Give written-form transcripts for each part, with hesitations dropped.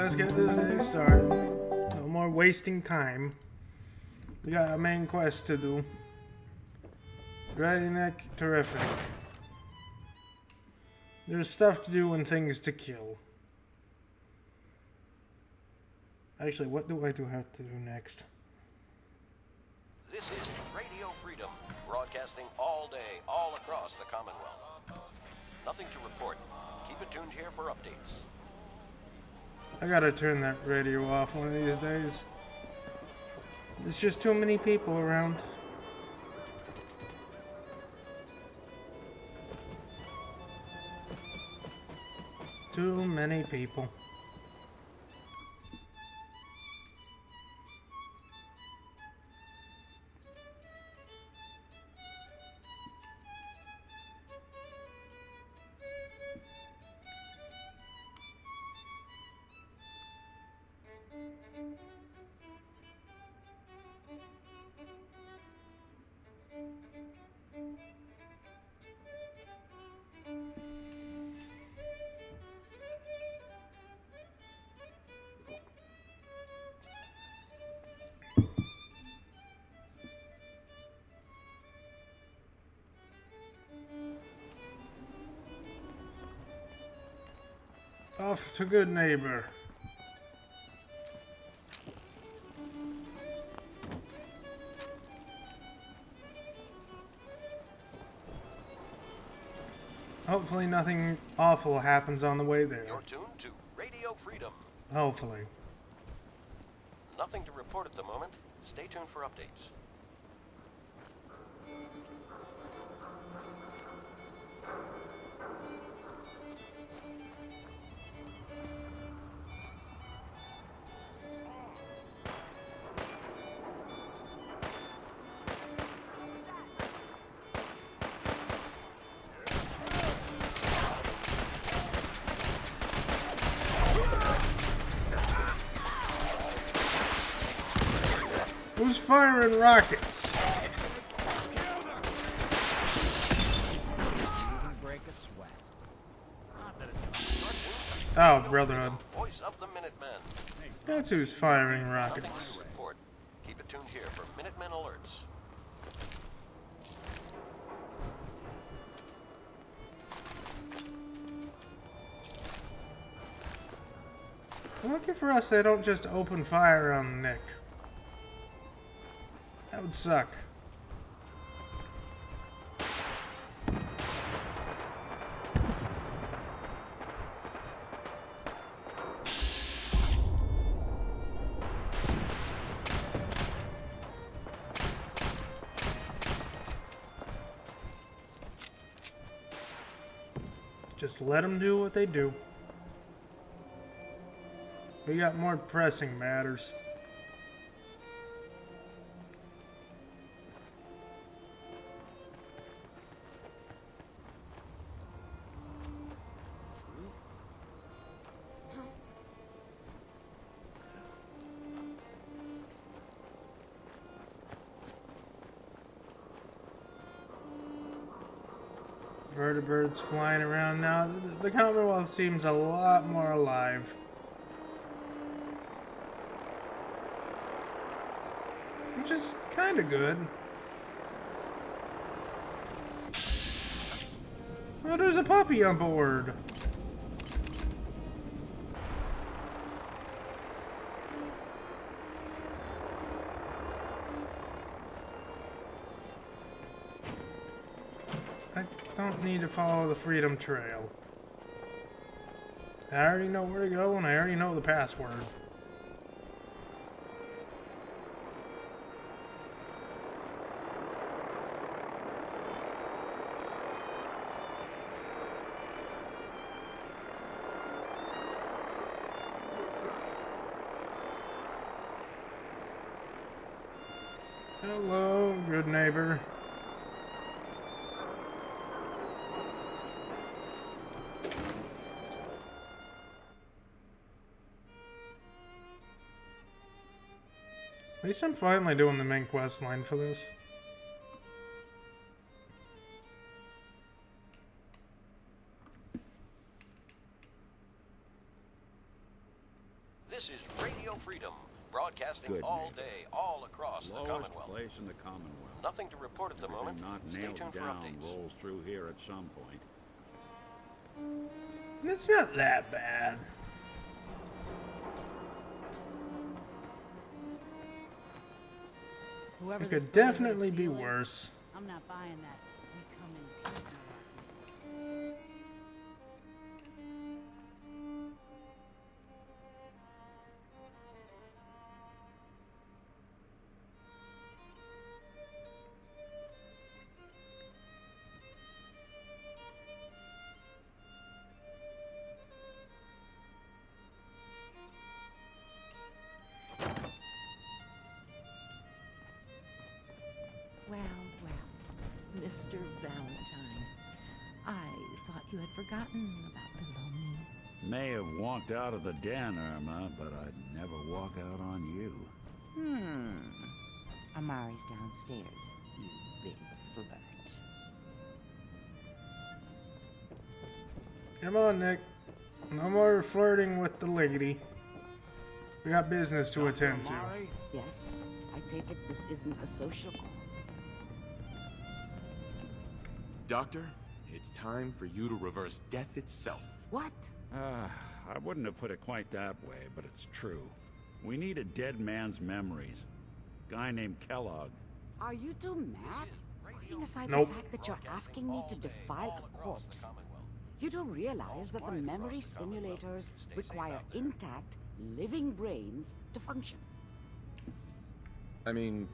Let's get this thing started. No more wasting time. We got a main quest to do. Ready, Nick? Terrific. There's stuff to do and things to kill. Actually, what do I have to do next? This is Radio Freedom, broadcasting all day, all across the Commonwealth. Nothing to report. Keep it tuned here for updates. I gotta turn that radio off one of these days. There's just too many people around. Too many people. Off to good neighbor. Hopefully nothing awful happens on the way there. You're tuned to Radio Freedom. Hopefully. Nothing to report at the moment. Stay tuned for updates. Who's firing rockets? Oh, Brotherhood. Voice of the Minutemen. That's who's firing Nothing rockets. to report. Keep it tuned here for Minutemen alerts. Lucky for us, they don't just open fire on Nick. That would suck. Just let them do what they do. We got more pressing matters. Vertebrates flying around now. The Commonwealth seems a lot more alive. Which is kind of good. Oh, there's a puppy on board. I don't need to follow the Freedom Trail. I already know where to go and I already know the password. Hello, good neighbor. At least I'm finally doing the main quest line for this. This is Radio Freedom, broadcasting Good all neighbor. day, all across the Lowest Commonwealth. place in the Commonwealth. Nothing to report at the moment. Everything not Stay nailed tuned for down updates. rolls through here at some point. It's not that bad. Whoever It this could Brotherhood of definitely be Steel is, worse. I'm not buying that. We come in peace malarkey. Well, Mr. Valentine, I thought you had forgotten about little me. May have walked out of the den, Irma, but I'd never walk out on you. Amari's downstairs, you big flirt. Come on, Nick. No more flirting with the lady. We got business to attend to. Yes, I take it this isn't a social call. Doctor, it's time for you to reverse death itself. What? I wouldn't have put it quite that way, but it's true. We need a dead man's memories. Guy named Kellogg. Are you two mad? Putting aside Nope. the fact that you're asking me to defile a corpse, you don't realize that the memory simulators require intact, living brains to function. I mean,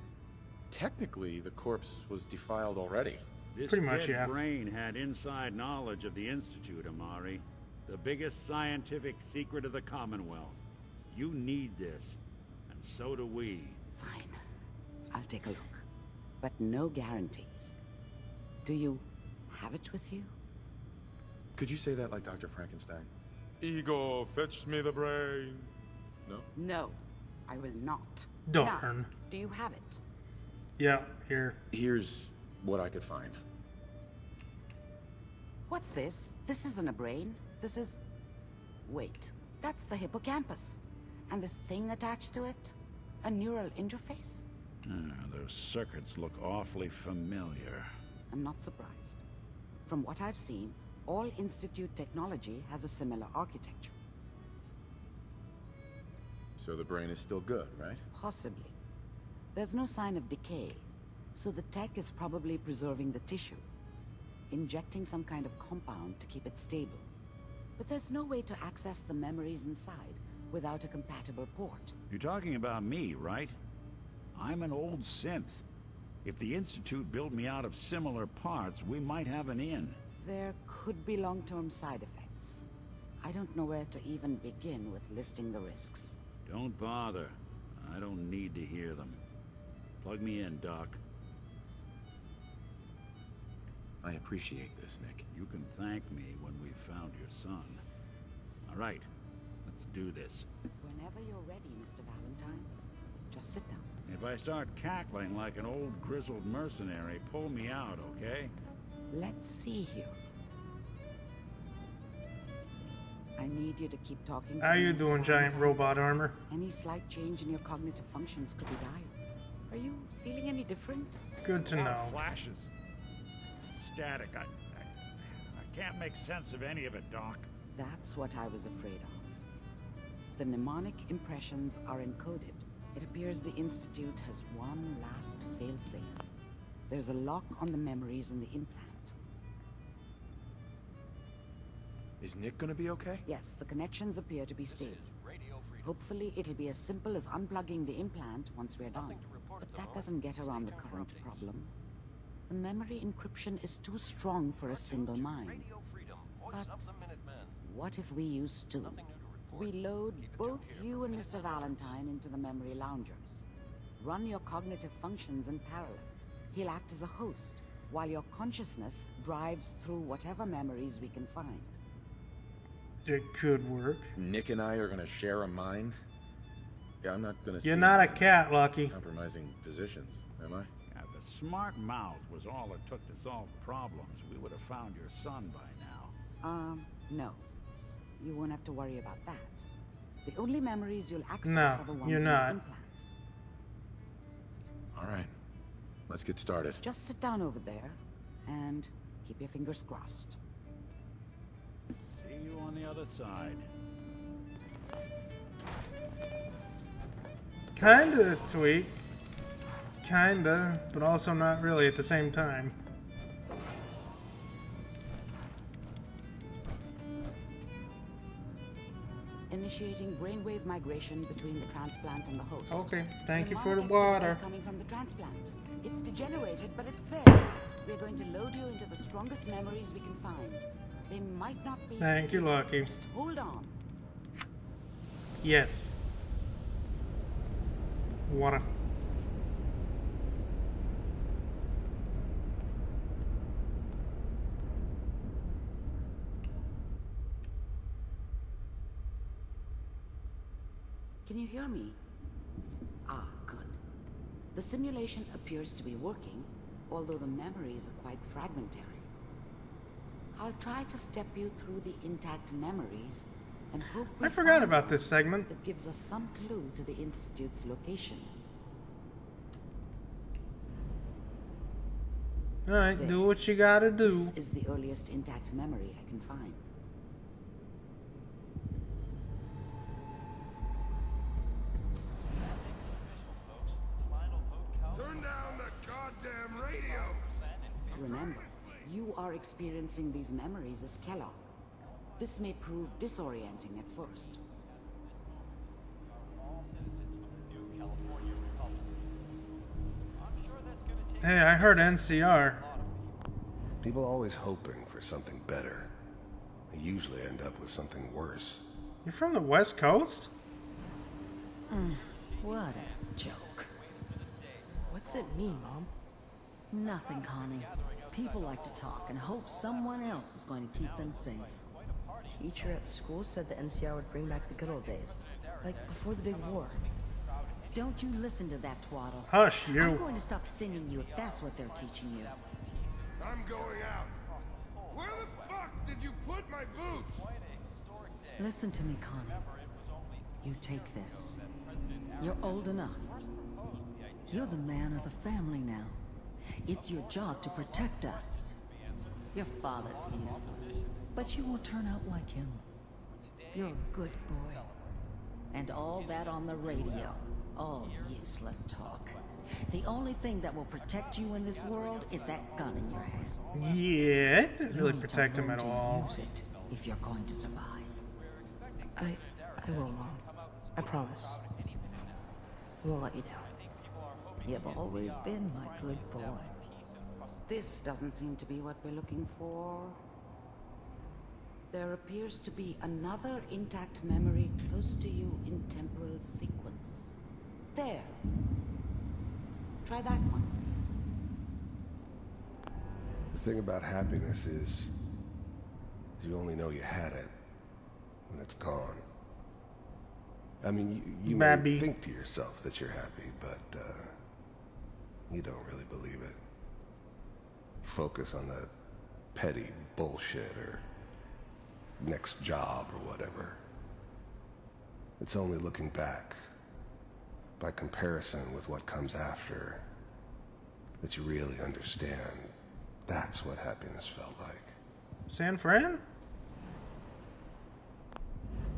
technically, the corpse was defiled already. This Pretty much, dead yeah. brain had inside knowledge of the Institute, Amari. The biggest scientific secret of the Commonwealth. You need this, and so do we. Fine. I'll take a look. But no guarantees. Do you have it with you? Could you say that like Dr. Frankenstein? Ego, fetch me the brain. No? No, I will not. Darn. Now, do you have it? Yeah, here. Here's what I could find. What's this? This isn't a brain. This is... Wait, that's the hippocampus. And this thing attached to it? A neural interface? Those circuits look awfully familiar. I'm not surprised. From what I've seen, all Institute technology has a similar architecture. So the brain is still good, right? Possibly. There's no sign of decay, so the tech is probably preserving the tissue, injecting some kind of compound to keep it stable. But there's no way to access the memories inside without a compatible port. You're talking about me, right? I'm an old synth. If the Institute built me out of similar parts, we might have an in. There could be long-term side effects. I don't know where to even begin with listing the risks. Don't bother. I don't need to hear them. Plug me in, Doc. I appreciate this, Nick. You can thank me when we've found your son. All right, let's do this. Whenever you're ready, Mr. Valentine. Just sit down. If I start cackling like an old grizzled mercenary, pull me out, okay? Let's see here. I need you to keep talking to How me, you Mr. doing, giant Valentine. robot armor? Any slight change in your cognitive functions could be dire. Are you feeling any different? Good to know. Flashes. Static. I can't make sense of any of it, Doc. That's what I was afraid of. The mnemonic impressions are encoded. It appears the Institute has one last failsafe. There's a lock on the memories in the implant. Is Nick gonna be okay? Yes, the connections appear to be stable. Radio Freedom. Hopefully, it'll be as simple as unplugging the implant once we're done. Nothing to report at But the that moment. doesn't get around the Stay tuned for current updates. problem. The memory encryption is too strong for a single mind. Radio Freedom, voice But of the Minutemen. what if we use two? Nothing new to report. We load Keep it both tuned here you for and Minutemen Mr. Valentine into the memory loungers. Run your cognitive functions in parallel. He'll act as a host, while your consciousness drives through whatever memories we can find. It could work. Nick and I are gonna share a mind? Yeah, I'm not gonna You're see not a any cat, Lucky. compromising positions, am I? Yeah, if a smart mouth was all it took to solve problems, we would have found your son by now. No. You won't have to worry about that. The only memories you'll access No, are the ones you're in not. the implant. Alright. Let's get started. Just sit down over there and keep your fingers crossed. See you on the other side. Kinda tweak. Kinda, but also not really at the same time. Initiating brainwave migration between the transplant and the host. Okay, thank you for the Mnemonic water. activity coming from the transplant. It's degenerated, but it's there. We're going to load you into the strongest memories we can find. They might not be. Thank you, Lucky. Just hold on. Yes. Water. Can you hear me? Ah, good. The simulation appears to be working, although the memories are quite fragmentary. I'll try to step you through the intact memories and hope we I forgot find about one this segment. that gives us some clue to the Institute's location. Alright, There. do what you gotta do. This is the earliest intact memory I can find. Turn down the goddamn radio! Remember, you are experiencing these memories as Kellogg. This may prove disorienting at first. Hey, I heard NCR. People are always hoping for something better. They usually end up with something worse. You're from the West Coast? What a joke. What's it mean, Mom? Nothing, Connie. People like to talk and hope someone else is going to keep them safe. Teacher at school said the NCR would bring back the good old days. Like before the big war. Don't you listen to that twaddle. Hush, I'm you. going to stop singing you if that's what they're teaching you. I'm going out. Where the fuck did you put my boots? Listen to me, Connie. You take this. You're old enough. You're the man of the family now. It's your job to protect us. Your father's useless, but you won't turn out like him. You're a good boy. And all that on the radio. All useless talk. The only thing that will protect you in this world is that gun in your hand. Yeah, it didn't You really need to protect him learn at to all. Use it if you're going to survive. I will, Mom. I promise. I won't let you down. You've always been my good boy. This doesn't seem to be what we're looking for. There appears to be another intact memory close to you in temporal sequence. There. Try that one. The thing about happiness is you only know you had it when it's gone. I mean, you may Babby. think to yourself that you're happy, but you don't really believe it. Focus on that petty bullshit or next job or whatever. It's only looking back, by comparison with what comes after, that you really understand. That's what happiness felt like. San Fran?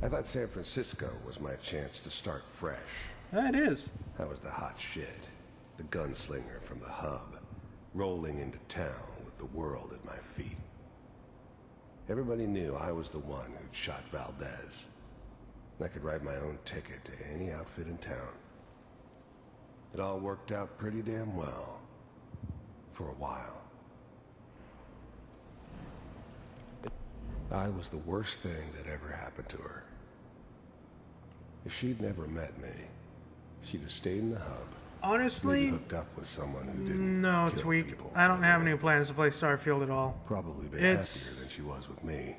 I thought San Francisco was my chance to start fresh. That is. I was the hot shit, the gunslinger from the hub, rolling into town with the world at my feet. Everybody knew I was the one who'd shot Valdez. And I could write my own ticket to any outfit in town. It all worked out pretty damn well. For a while. I was the worst thing that ever happened to her. If she'd never met me, she'd have stayed in the hub. Honestly, maybe hooked up with someone who didn't no, kill Tweak. people. I don't have any plans to play Starfield at all. Probably been It's- happier than she was with me.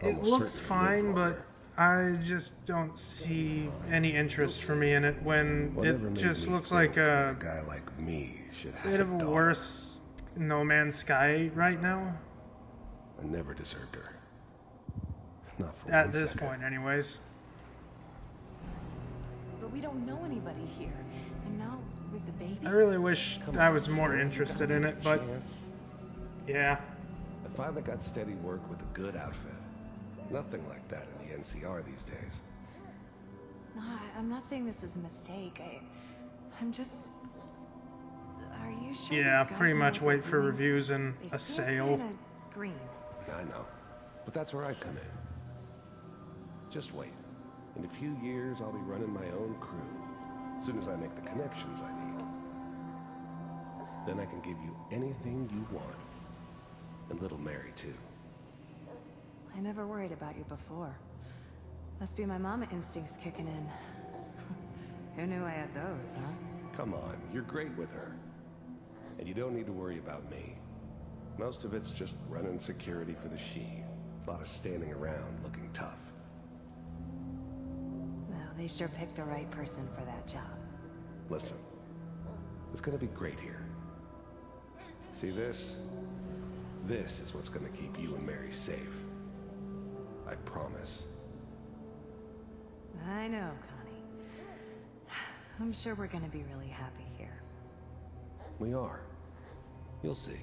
It Almost looks certainly lived fine, but longer. I just don't see any interest for me in it when What never it made just me looks think like that a a guy like me should have bit of a daughter. worse No Man's Sky right now. I never deserved her. Not for At one this second. point, anyways. But we don't know anybody here. And now, with the baby... I really wish I was more interested in it, but yeah. I finally got steady work with a good outfit. Nothing like that in the NCR these days. No, I'm not saying this was a mistake. I'm just... Are you sure Yeah, these guys pretty know much what wait they're for doing? reviews and They a seem sale. kinda green. I know. But that's where I come in. Just wait. In a few years, I'll be running my own crew. As soon as I make the connections I need. Then I can give you anything you want. And little Mary, too. I never worried about you before. Must be my mama instincts kicking in. Who knew I had those, huh? Come on, you're great with her. And you don't need to worry about me. Most of it's just running security for the she. A lot of standing around looking tough. Well, they sure picked the right person for that job. Listen, it's gonna be great here. See this? This is what's gonna keep you and Mary safe. I promise. I know, Connie. I'm sure we're gonna be really happy here. We are. You'll see.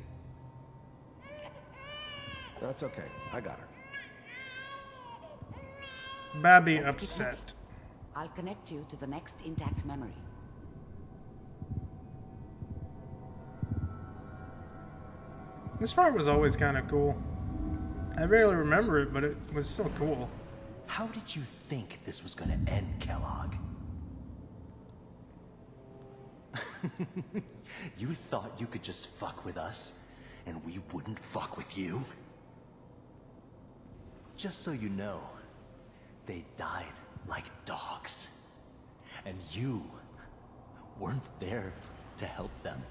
That's okay. I got her. Babby Let's keep upset. looking. I'll connect you to the next intact memory. This part was always kind of cool. I barely remember it, but it was still cool. How did you think this was gonna end, Kellogg? You thought you could just fuck with us, and we wouldn't fuck with you? Just so you know, they died like dogs. And you weren't there to help them.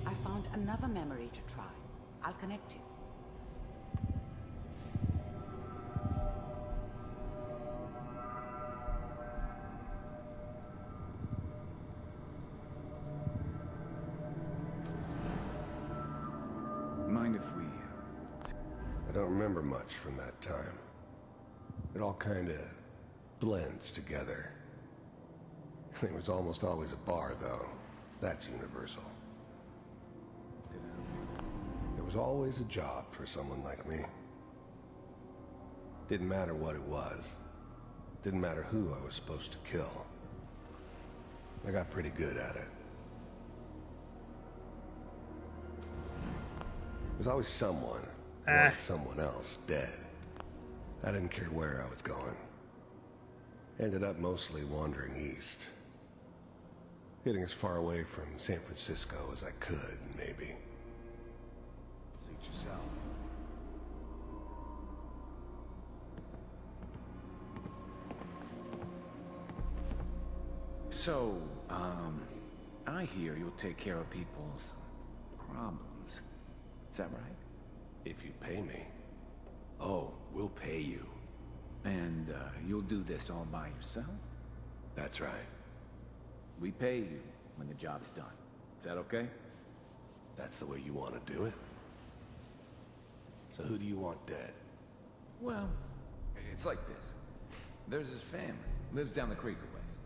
I found another memory to try. I'll connect you. Mind if we... I don't remember much from that time. It all kinda blends together. It was almost always a bar, though. That's universal. There was always a job for someone like me. Didn't matter what it was. Didn't matter who I was supposed to kill. I got pretty good at it. There's always someone, who wanted someone else, dead. I didn't care where I was going. Ended up mostly wandering east. Getting as far away from San Francisco as I could, maybe. Suit yourself. So, I hear you'll take care of people's problems. Is that right? If you pay me. Oh, we'll pay you. And, you'll do this all by yourself? That's right. We pay you when the job's done. Is that okay? That's the way you want to do it? So who do you want dead? Well, it's like this. There's his family. Lives down the creek a ways.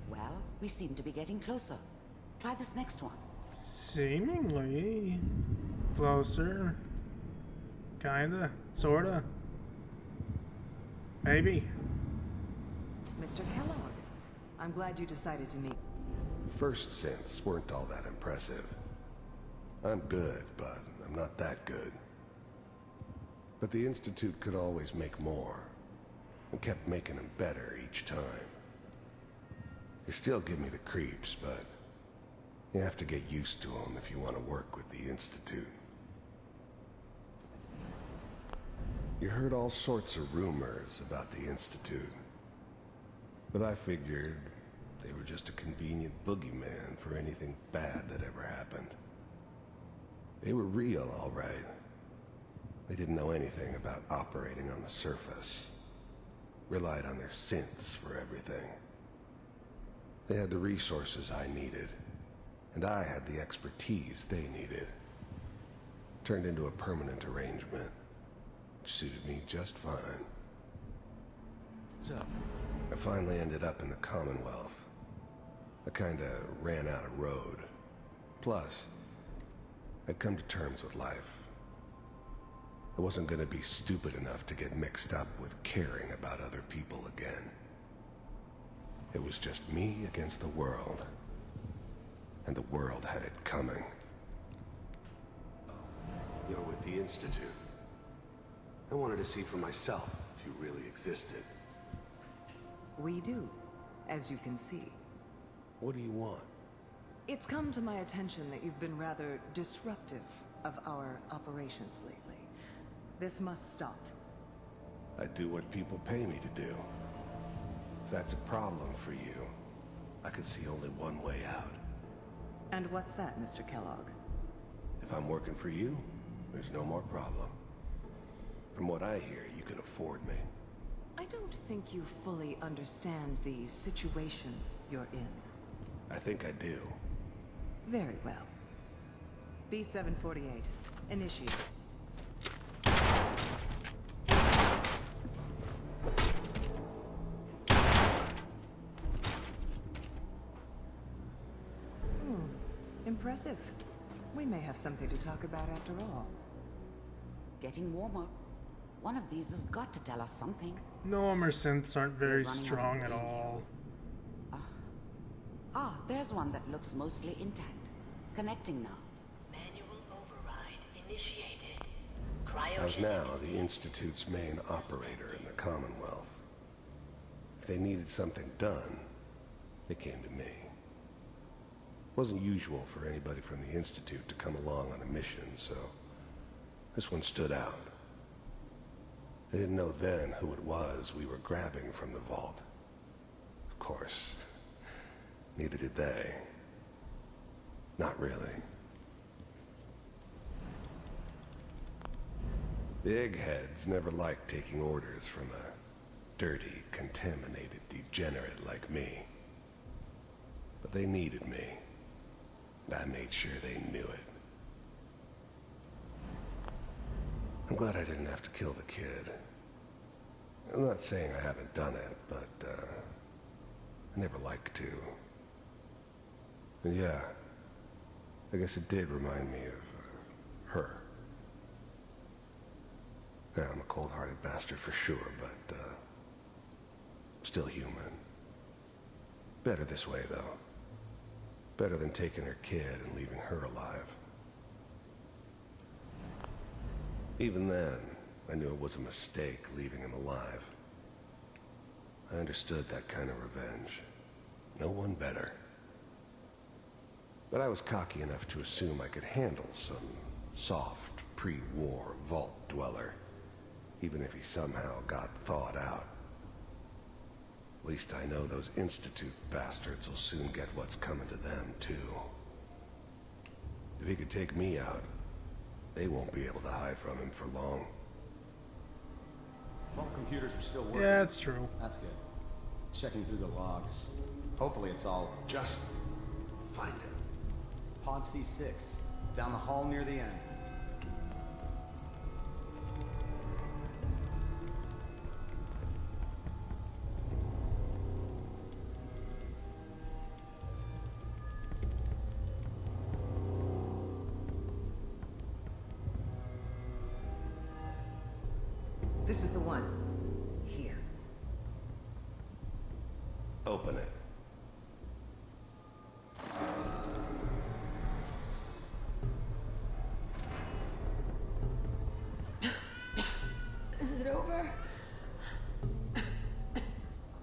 Well, we seem to be getting closer. Try this next one. Seemingly closer. Kinda. Sorta. Maybe. Mr. Kellogg, I'm glad you decided to meet. First synths weren't all that impressive. I'm good, but I'm not that good. But the Institute could always make more, and kept making them better each time. They still give me the creeps, but you have to get used to them if you want to work with the Institute. You heard all sorts of rumors about the Institute, but I figured they were just a convenient boogeyman for anything bad that ever happened. They were real, all right. They didn't know anything about operating on the surface. Relied on their synths for everything. They had the resources I needed, and I had the expertise they needed. Turned into a permanent arrangement, which suited me just fine. So, I finally ended up in the Commonwealth. I kinda ran out of road. Plus, I'd come to terms with life. I wasn't gonna be stupid enough to get mixed up with caring about other people again. It was just me against the world. And the world had it coming. You're with the Institute. I wanted to see for myself if you really existed. We do, as you can see. What do you want? It's come to my attention that you've been rather disruptive of our operations lately. This must stop. I do what people pay me to do. If that's a problem for you, I could see only one way out. And what's that, Mr. Kellogg? If I'm working for you, there's no more problem. From what I hear, you can afford me. I don't think you fully understand the situation you're in. I think I do. Very well. B-748. Initiate. Impressive. We may have something to talk about after all. Getting warmer. One of these has got to tell us something. Normer synths aren't very They're running out of strong at radio. all. There's one that looks mostly intact. Connecting now. Manual override initiated. I was now the Institute's main operator in the Commonwealth. If they needed something done, they came to me. It wasn't usual for anybody from the Institute to come along on a mission, so this one stood out. I didn't know then who it was we were grabbing from the vault. Of course, neither did they. Not really. The eggheads never liked taking orders from a dirty, contaminated degenerate like me. But they needed me, and I made sure they knew it. I'm glad I didn't have to kill the kid. I'm not saying I haven't done it, but, I never liked to. And yeah, I guess it did remind me of, her. Yeah, I'm a cold-hearted bastard for sure, but, still human. Better this way, though. Better than taking her kid and leaving her alive. Even then, I knew it was a mistake leaving him alive. I understood that kind of revenge. No one better. But I was cocky enough to assume I could handle some soft, pre-war vault dweller, even if he somehow got thawed out. At least I know those Institute bastards will soon get what's coming to them, too. If he could take me out, they won't be able to hide from him for long. All computers are still working. Yeah, that's true. That's good. Checking through the logs. Hopefully it's all... Just find him. Pod C6. Down the hall near the end. This is the one. Here. Open it. Is it over?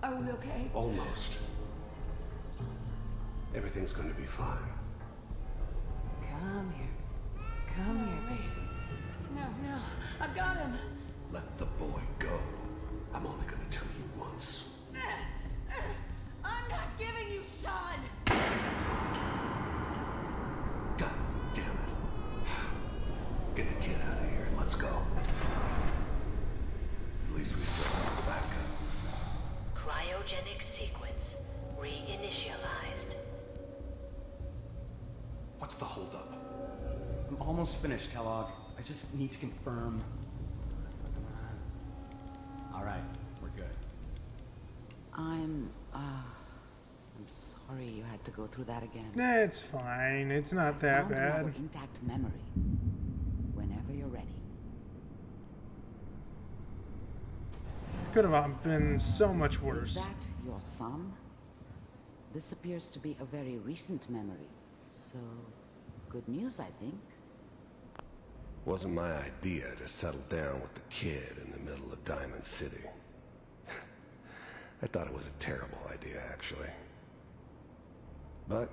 Are we okay? Almost. Everything's going to be fine. Come here. Come here, baby. No, I've got him. Let the boy go. I'm only going to tell you once. I'm not giving you Sean. God damn it. Get the kid out of here and let's go. At least we still have the backup. Cryogenic sequence reinitialized. What's the holdup? I'm almost finished, Kellogg. I just need to confirm. All right, we're good. I'm sorry you had to go through that again. It's fine. It's not that Found another bad. intact memory. Whenever you're ready. Could have been so much Is worse. that your son? This appears to be a very recent memory. So, good news, I think. Wasn't my idea to settle down with the kid in the middle of Diamond City. I thought it was a terrible idea, actually. But it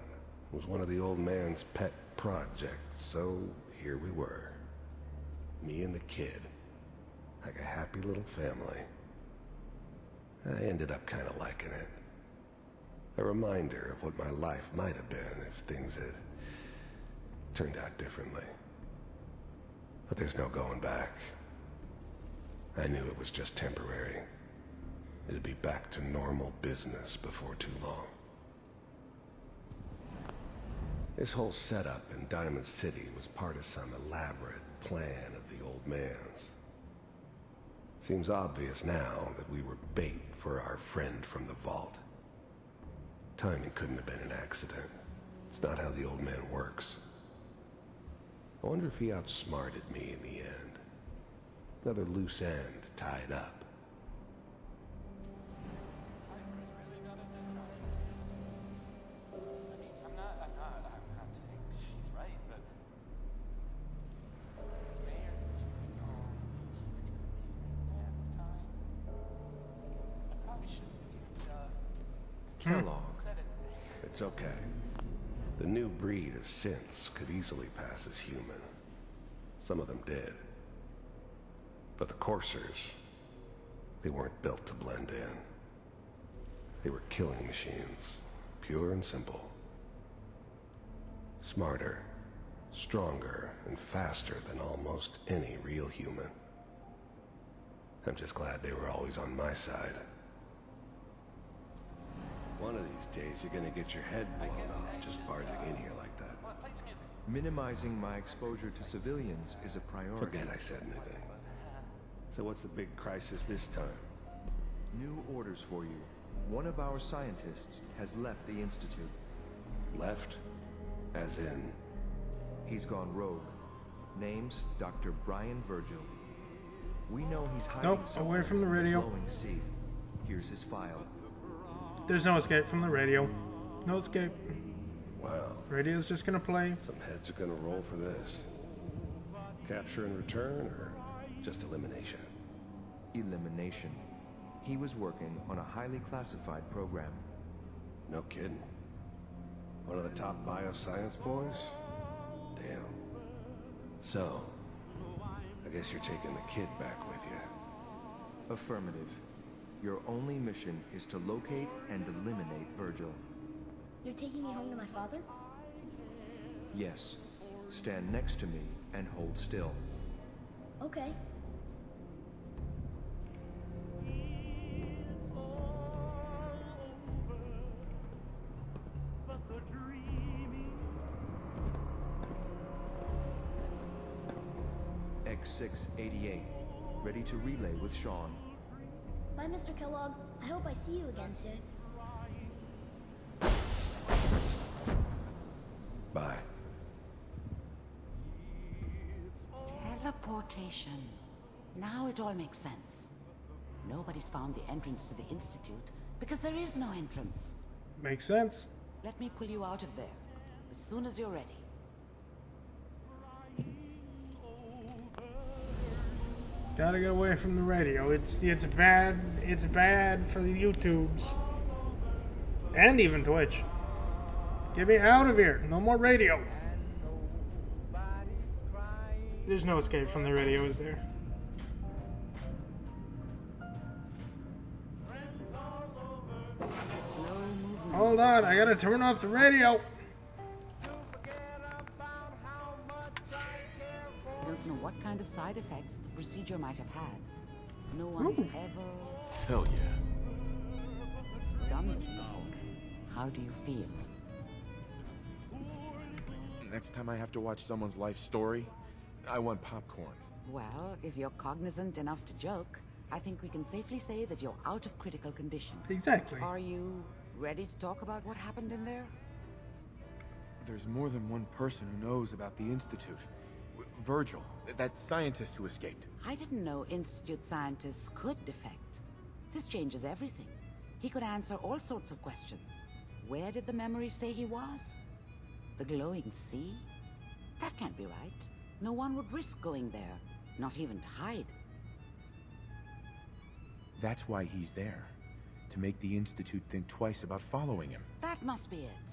was one of the old man's pet projects, so here we were. Me and the kid. Like a happy little family. I ended up kind of liking it. A reminder of what my life might have been if things had turned out differently. But there's no going back. I knew it was just temporary. It'd be back to normal business before too long. This whole setup in Diamond City was part of some elaborate plan of the old man's. Seems obvious now that we were bait for our friend from the vault. Timing couldn't have been an accident. It's not how the old man works. I wonder if he outsmarted me in the end. Another loose end tied up. Kellogg. It's okay. The new breed of synths could easily pass as human. Some of them did. But the coursers, they weren't built to blend in. They were killing machines, pure and simple. Smarter, stronger, and faster than almost any real human. I'm just glad they were always on my side. One of these days, you're gonna get your head blown off just barging in here like that. Minimizing my exposure to civilians is a priority. Forget I said anything. So what's the big crisis this time? New orders for you. One of our scientists has left the Institute. Left? As in? He's gone rogue. Name's Dr. Brian Virgil. We know he's hiding Nope, somewhere away from the radio. in the glowing sea. Here's his file. There's no escape from the radio. No escape. Wow. Radio's just gonna play. Some heads are gonna roll for this. Capture and return, or just elimination? Elimination. He was working on a highly classified program. No kidding. One of the top bioscience boys? Damn. So, I guess you're taking the kid back with you. Affirmative. Your only mission is to locate and eliminate Virgil. You're taking me home to my father? Yes. Stand next to me and hold still. Okay. X688. Ready to relay with Sean. Bye, Mr. Kellogg. I hope I see you again soon. Bye. Teleportation. Now it all makes sense. Nobody's found the entrance to the Institute because there is no entrance. Makes sense. Let me pull you out of there as soon as you're ready. Gotta get away from the radio. It's bad for the YouTubes. And even Twitch. Get me out of here. No more radio. There's no escape from the radio, is there? Hold on, I gotta turn off the radio. I don't know what kind of side effects the procedure might have had. No one's ever Hell yeah. done this before. How do you feel? Next time I have to watch someone's life story, I want popcorn. Well, if you're cognizant enough to joke, I think we can safely say that you're out of critical condition. Exactly. Are you ready to talk about what happened in there? There's more than one person who knows about the Institute. Virgil, that scientist who escaped. I didn't know Institute scientists could defect. This changes everything. He could answer all sorts of questions. Where did the memory say he was? The glowing sea? That can't be right. No one would risk going there, not even to hide. That's why he's there. To make the Institute think twice about following him. That must be it.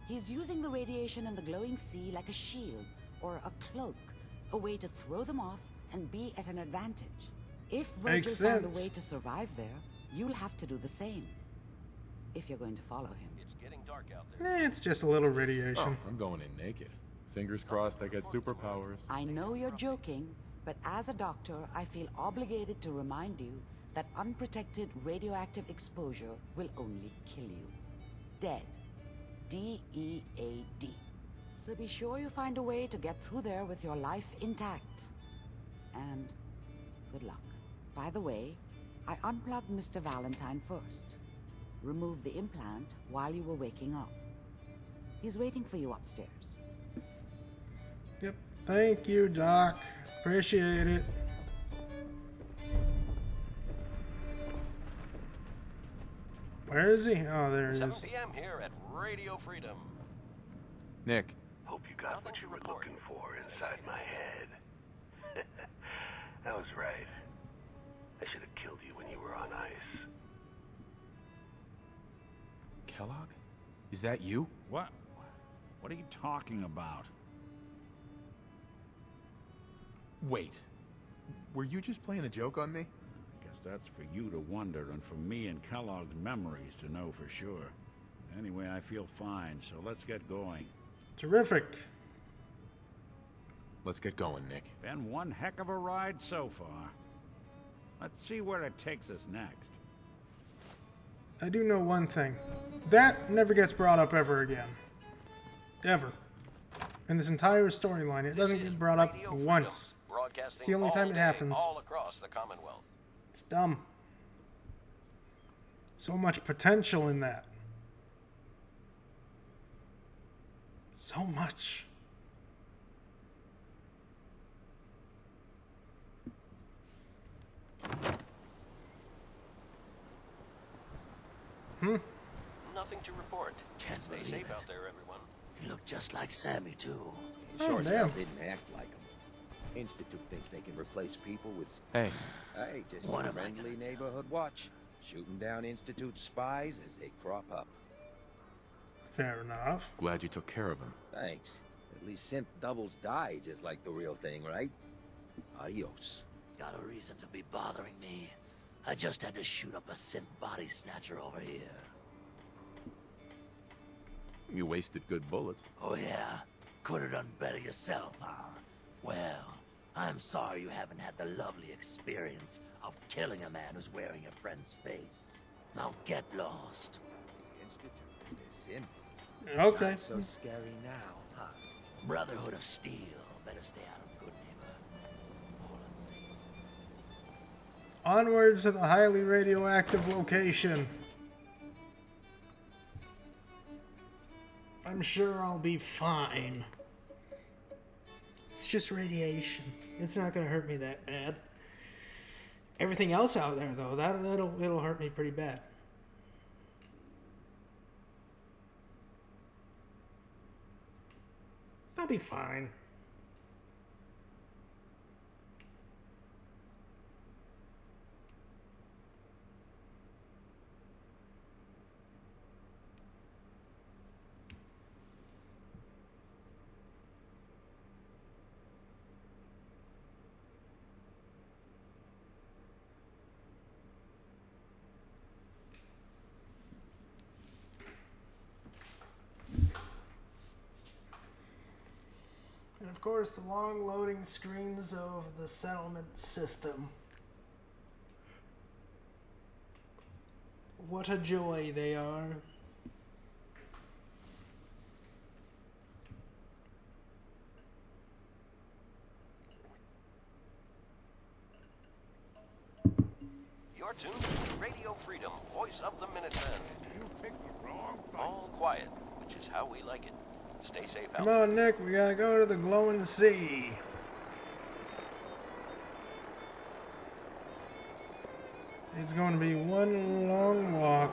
He's using the radiation and the glowing sea like a shield, or a cloak. A way to throw them off and be at an advantage. If Virgil found a way to survive there, you'll have to do the same. If you're going to follow him. It's getting dark out there. It's just a little radiation. Oh, I'm going in naked. Fingers crossed I get superpowers. I know you're joking, but as a doctor, I feel obligated to remind you that unprotected radioactive exposure will only kill you. Dead. D-E-A-D. So be sure you find a way to get through there with your life intact. And good luck. By the way, I unplugged Mr. Valentine first. Removed the implant while you were waking up. He's waiting for you upstairs. Yep. Thank you, Doc. Appreciate it. Where is he? Oh, there he 7 is. p.m. here at Radio Freedom. Nick. Hope you got what you were looking for inside my head. I was right. I should have killed you when you were on ice. Kellogg? Is that you? What? What are you talking about? Wait. Were you just playing a joke on me? I guess that's for you to wonder and for me and Kellogg's memories to know for sure. Anyway, I feel fine, so let's get going. Terrific. Let's get going, Nick. Been one heck of a ride so far. Let's see where it takes us next. I do know one thing. That never gets brought up ever again. Ever. In this entire storyline, it doesn't get brought up once. It's the only time it happens. All across the Commonwealth. It's dumb. So much potential in that. So much. Nothing to report. Can't Stay believe safe it. out there, everyone. He looked just like Sammy, too. Oh, Short damn. stuff didn't act like him. Institute thinks they can replace people with... Hey. Hey, just What a am I friendly gonna tell neighborhood watch. Shooting down Institute spies as they crop up. Fair enough. Glad you took care of him. Thanks. At least synth doubles die just like the real thing, right? Adios. Got a reason to be bothering me. I just had to shoot up a synth body snatcher over here. You wasted good bullets. Oh yeah? Could have done better yourself, huh? Well, I'm sorry you haven't had the lovely experience of killing a man who's wearing a friend's face. Now get lost. The Institute, the synths. Okay. Not so scary now, huh? Brotherhood of Steel. Better stay out of good neighbor. All I'm saying. Onward to the highly radioactive location. I'm sure I'll be fine. It's just radiation. It's not gonna hurt me that bad. Everything else out there, though, it'll hurt me pretty bad. I'll be fine. And of course, the long loading screens of the settlement system. What a joy they are. You're tuned to Radio Freedom, voice of the Minutemen. You picked the wrong fight. All quiet, which is how we like it. Stay safe out Come there. on, Nick, we gotta go to the glowing sea. It's going to be one long walk.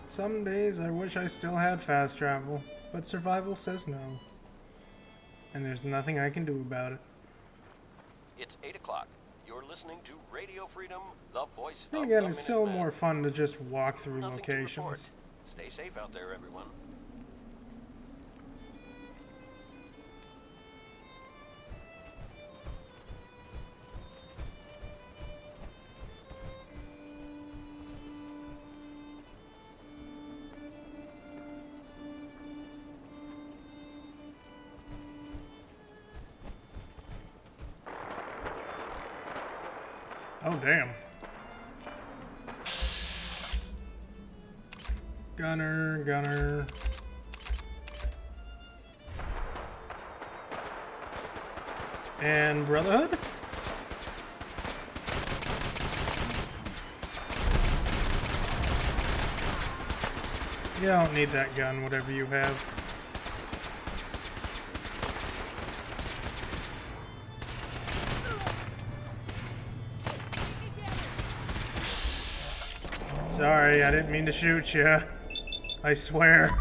Some days I wish I still had fast travel, but survival says no. And there's nothing I can do about it. It's 8 o'clock. You're listening to Radio Freedom, the voice Then of again, the it's still Minutemen. more fun to just walk through Nothing to report. locations. Stay safe out there, everyone. Oh, damn. Gunner. And Brotherhood? You don't need that gun, whatever you have. Sorry, I didn't mean to shoot you. I swear.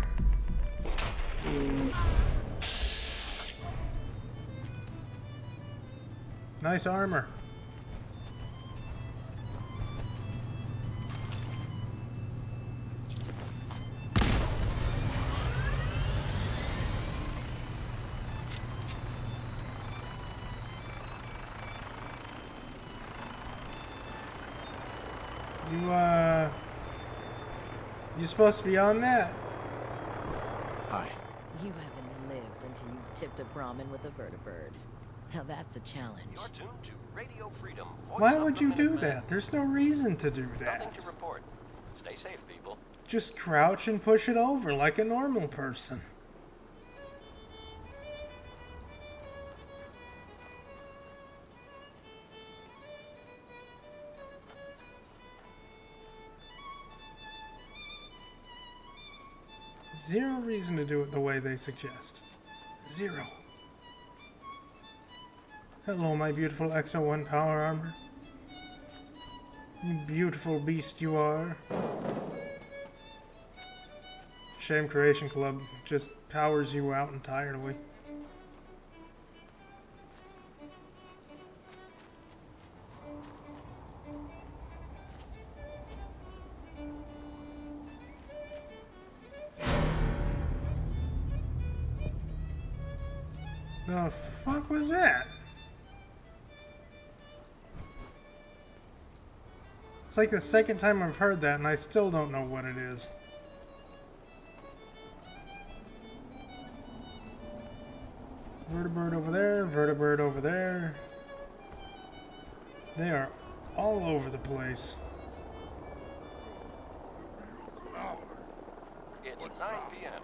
Nice armor. You supposed to be on that? Hi. You haven't lived until you tipped a Brahmin with a vertibird. Now that's a challenge. You're tuned to Radio Freedom, voice Why of would the you do Minutemen. that? There's no reason to do Nothing that. to report. Stay safe, people. Just crouch and push it over like a normal person. Zero reason to do it the way they suggest. Zero. Hello, my beautiful XO1 power armor. You beautiful beast you are. Shame Creation Club just powers you out entirely. The fuck was that? It's like the second time I've heard that and I still don't know what it is. Vertibird over there, vertibird over there. They are all over the place. It's 9 p.m.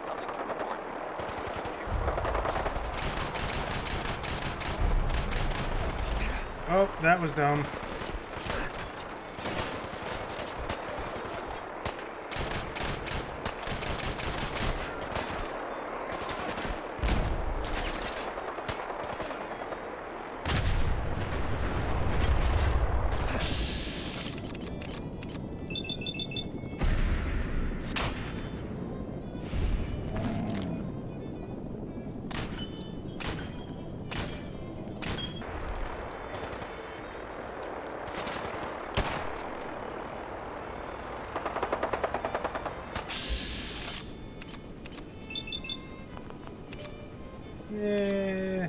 Nothing to report. Oh, that was dumb. Yeah.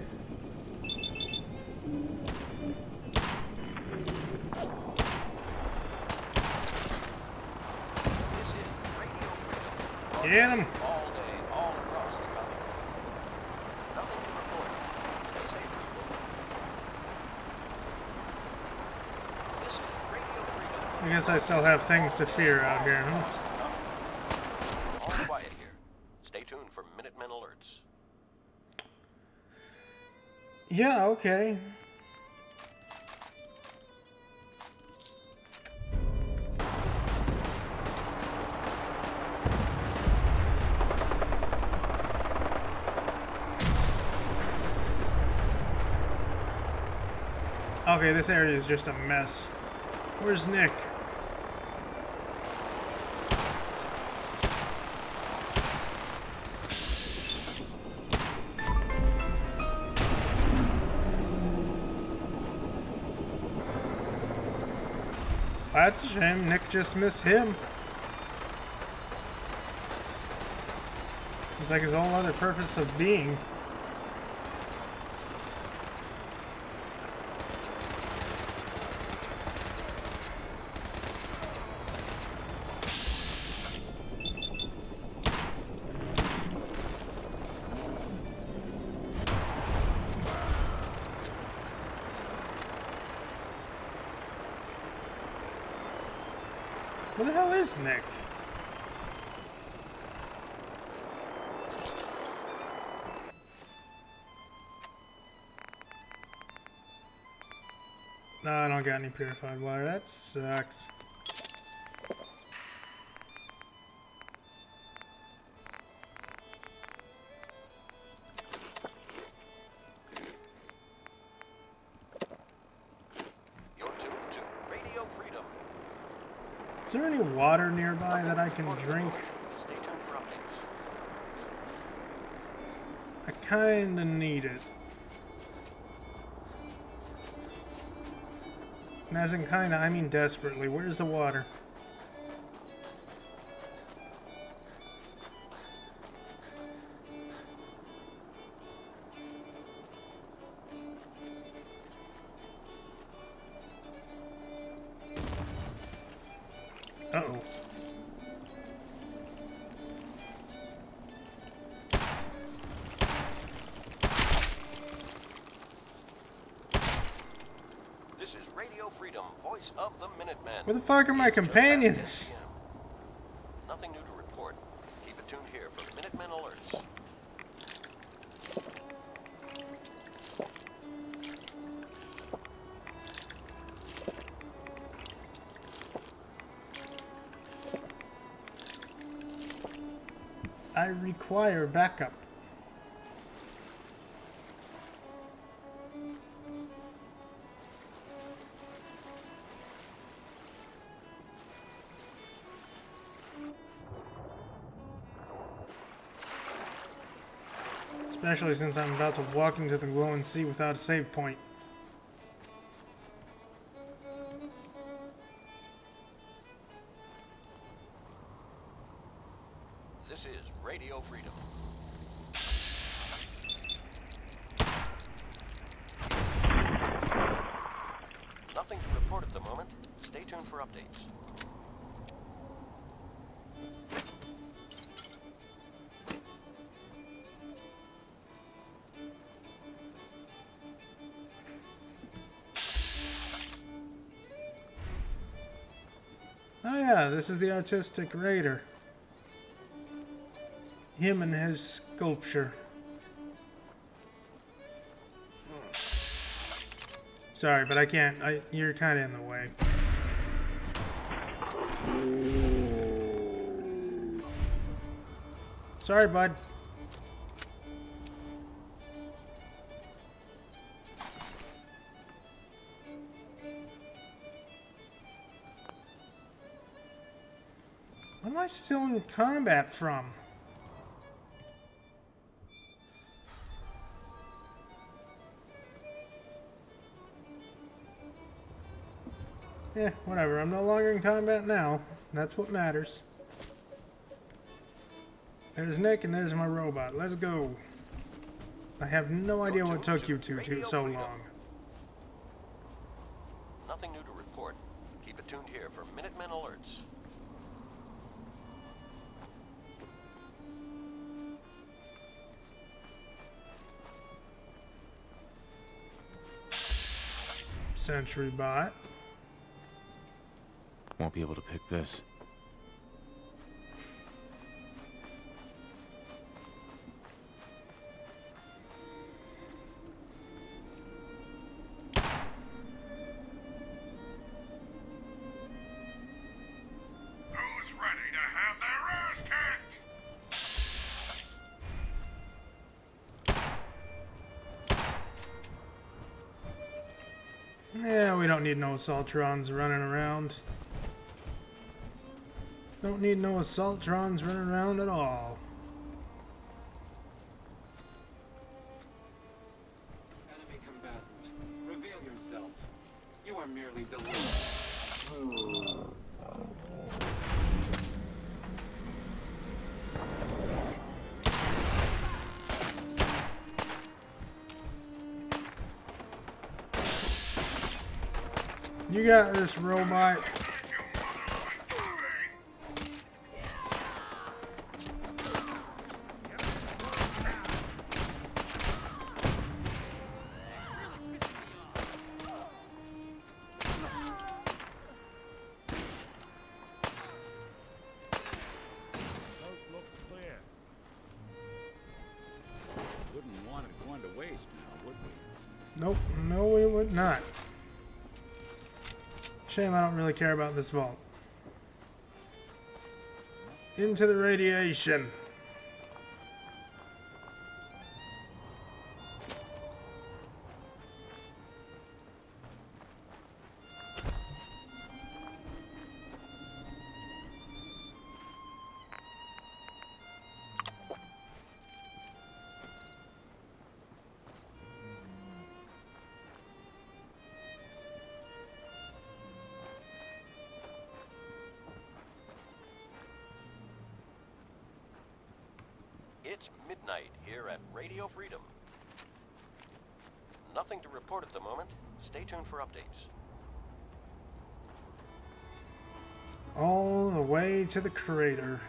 Get him! All day, all across the Commonwealth. Nothing to report. Stay safe, people. This is Radio Freedom. I guess I still have things to fear out here, huh? All quiet here. Stay tuned for Minutemen alerts. Yeah, okay. Okay, this area is just a mess. Where's Nick? That's a shame. Nick just missed him. It's like his whole other purpose of being. Where the hell is Nick? No, I don't got any purified water. That sucks. You're tuned to Radio Freedom. Is there any water nearby that I can drink? Stay tuned for updates. I kinda need it. And as in kinda, I mean desperately. Where's the water? Uh-oh. This is Radio Freedom, voice of the Minutemen. Where the fuck are my companions? Nothing new to report. Keep it tuned here for Minutemen alerts. I require backup. Especially since I'm about to walk into the glowing sea without a save point. This is Radio Freedom. Nothing to report at the moment. Stay tuned for updates. Oh yeah, this is the artistic raider. Him and his sculpture. Sorry, but I can't. You're kind of in the way. Sorry, bud. What am I still in combat from? Yeah, whatever. I'm no longer in combat now. That's what matters. There's Nick and there's my robot. Let's go. I have no idea what took you two so long. Nothing new to report. Keep it tuned here for Minutemen alerts. Sentry bot. Won't be able to pick this. Who's ready to have their ass kicked? Yeah, we don't need no Assaultrons running around. Don't need no Assaultrons running around at all. Enemy combatant, reveal yourself. You are merely deluded. You got this, robot. Nope, no we would not. Shame I don't really care about this vault. Into the radiation. It's midnight here at Radio Freedom. Nothing to report at the moment. Stay tuned for updates. All the way to the crater.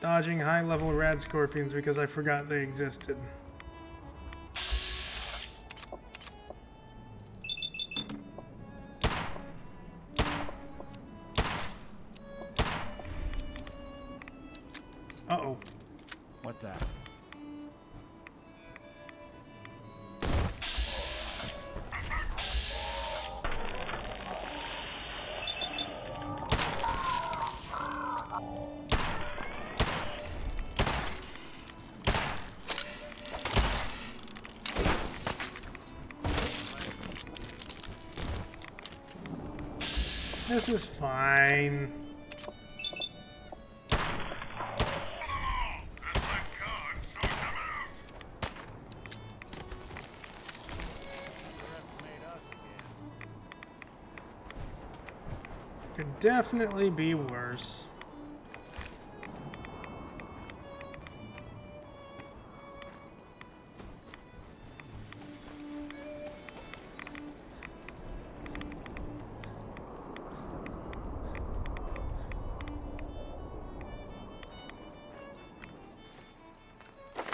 Dodging high-level rad scorpions because I forgot they existed. Uh-oh. What's that? This is fine. Could definitely be worse.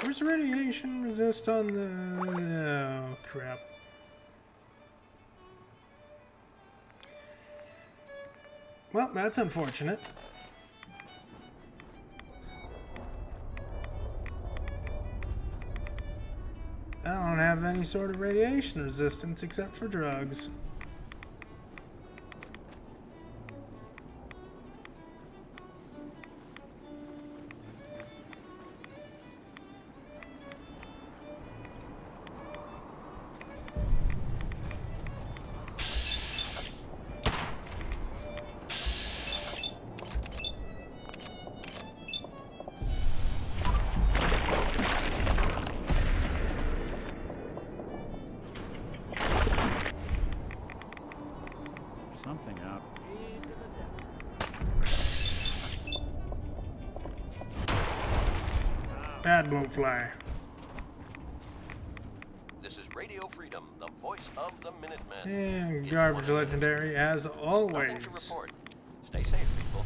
Where's radiation resist on the... Oh, crap. Well, that's unfortunate. I don't have any sort of radiation resistance except for drugs. Something up. That won't fly. This is Radio Freedom, the voice of the Minutemen. And garbage legendary as Nothing to always. report. Stay safe, people.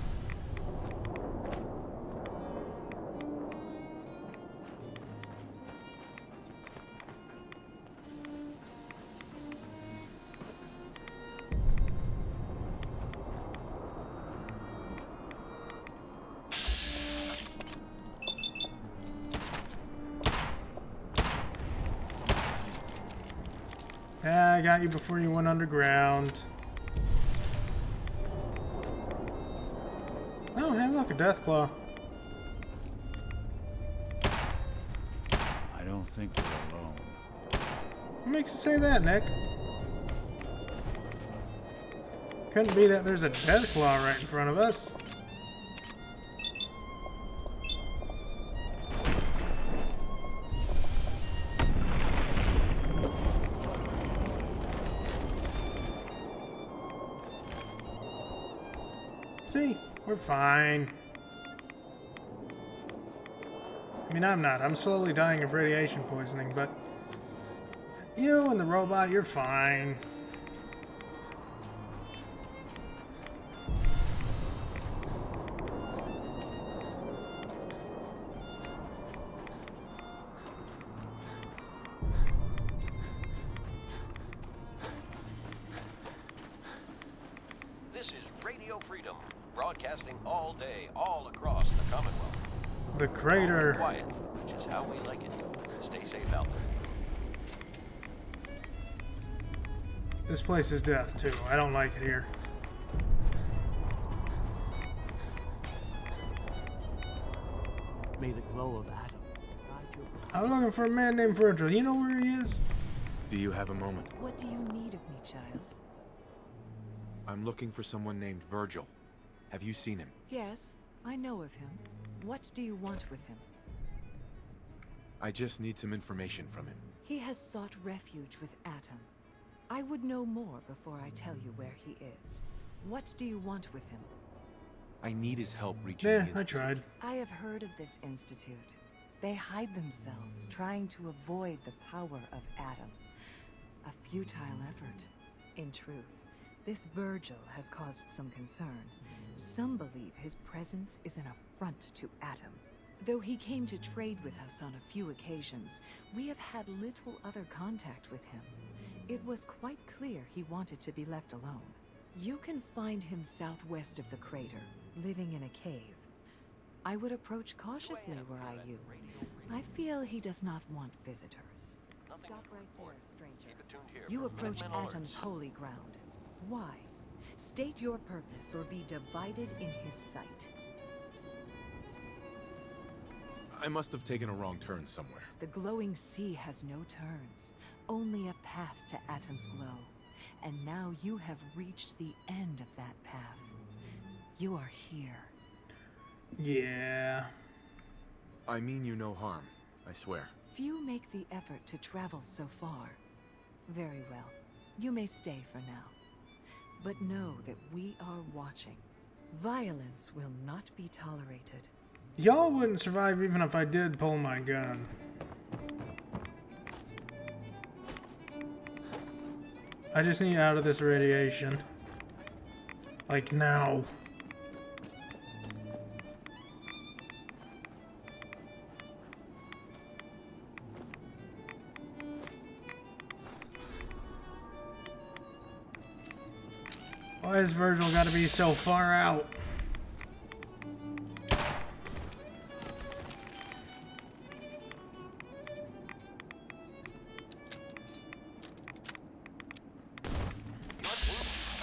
Yeah, I got you before you went underground. Oh, hey, look, a Deathclaw. I don't think we're alone. What makes you say that, Nick? Couldn't be that there's a Deathclaw right in front of us. See, we're fine. I mean, I'm not. I'm slowly dying of radiation poisoning, but you and the robot, you're fine. This is Radio Freedom, broadcasting all day, all across the Commonwealth. The crater. Quiet, which is how we like it. Stay safe out there. This place is death, too. I don't like it here. May the glow of Adam guide your I'm looking for a man named Virgil. You know where he is? Do you have a moment? What do you need of me, child? I'm looking for someone named Virgil. Have you seen him? Yes, I know of him. What do you want with him? I just need some information from him. He has sought refuge with Atom. I would know more before I tell you where he is. What do you want with him? I need his help reaching Yeah, the I Institute. tried. I have heard of this institute. They hide themselves, trying to avoid the power of Atom. A futile effort. In truth, this Virgil has caused some concern. Some believe his presence is an affront to Atom. Though he came to trade with us on a few occasions, we have had little other contact with him. It was quite clear he wanted to be left alone. You can find him southwest of the crater, living in a cave. I would approach cautiously were I you. I feel he does not want visitors. Stop right there, stranger. You approach Atom's holy ground. Why? State your purpose or be divided in his sight. I must have taken a wrong turn somewhere. The glowing sea has no turns, only a path to Atom's glow. And now you have reached the end of that path. You are here. Yeah. I mean you no harm, I swear. Few make the effort to travel so far. Very well. You may stay for now. But know that we are watching. Violence will not be tolerated. Y'all wouldn't survive even if I did pull my gun. I just need out of this radiation. Like now. Why has Virgil got to be so far out?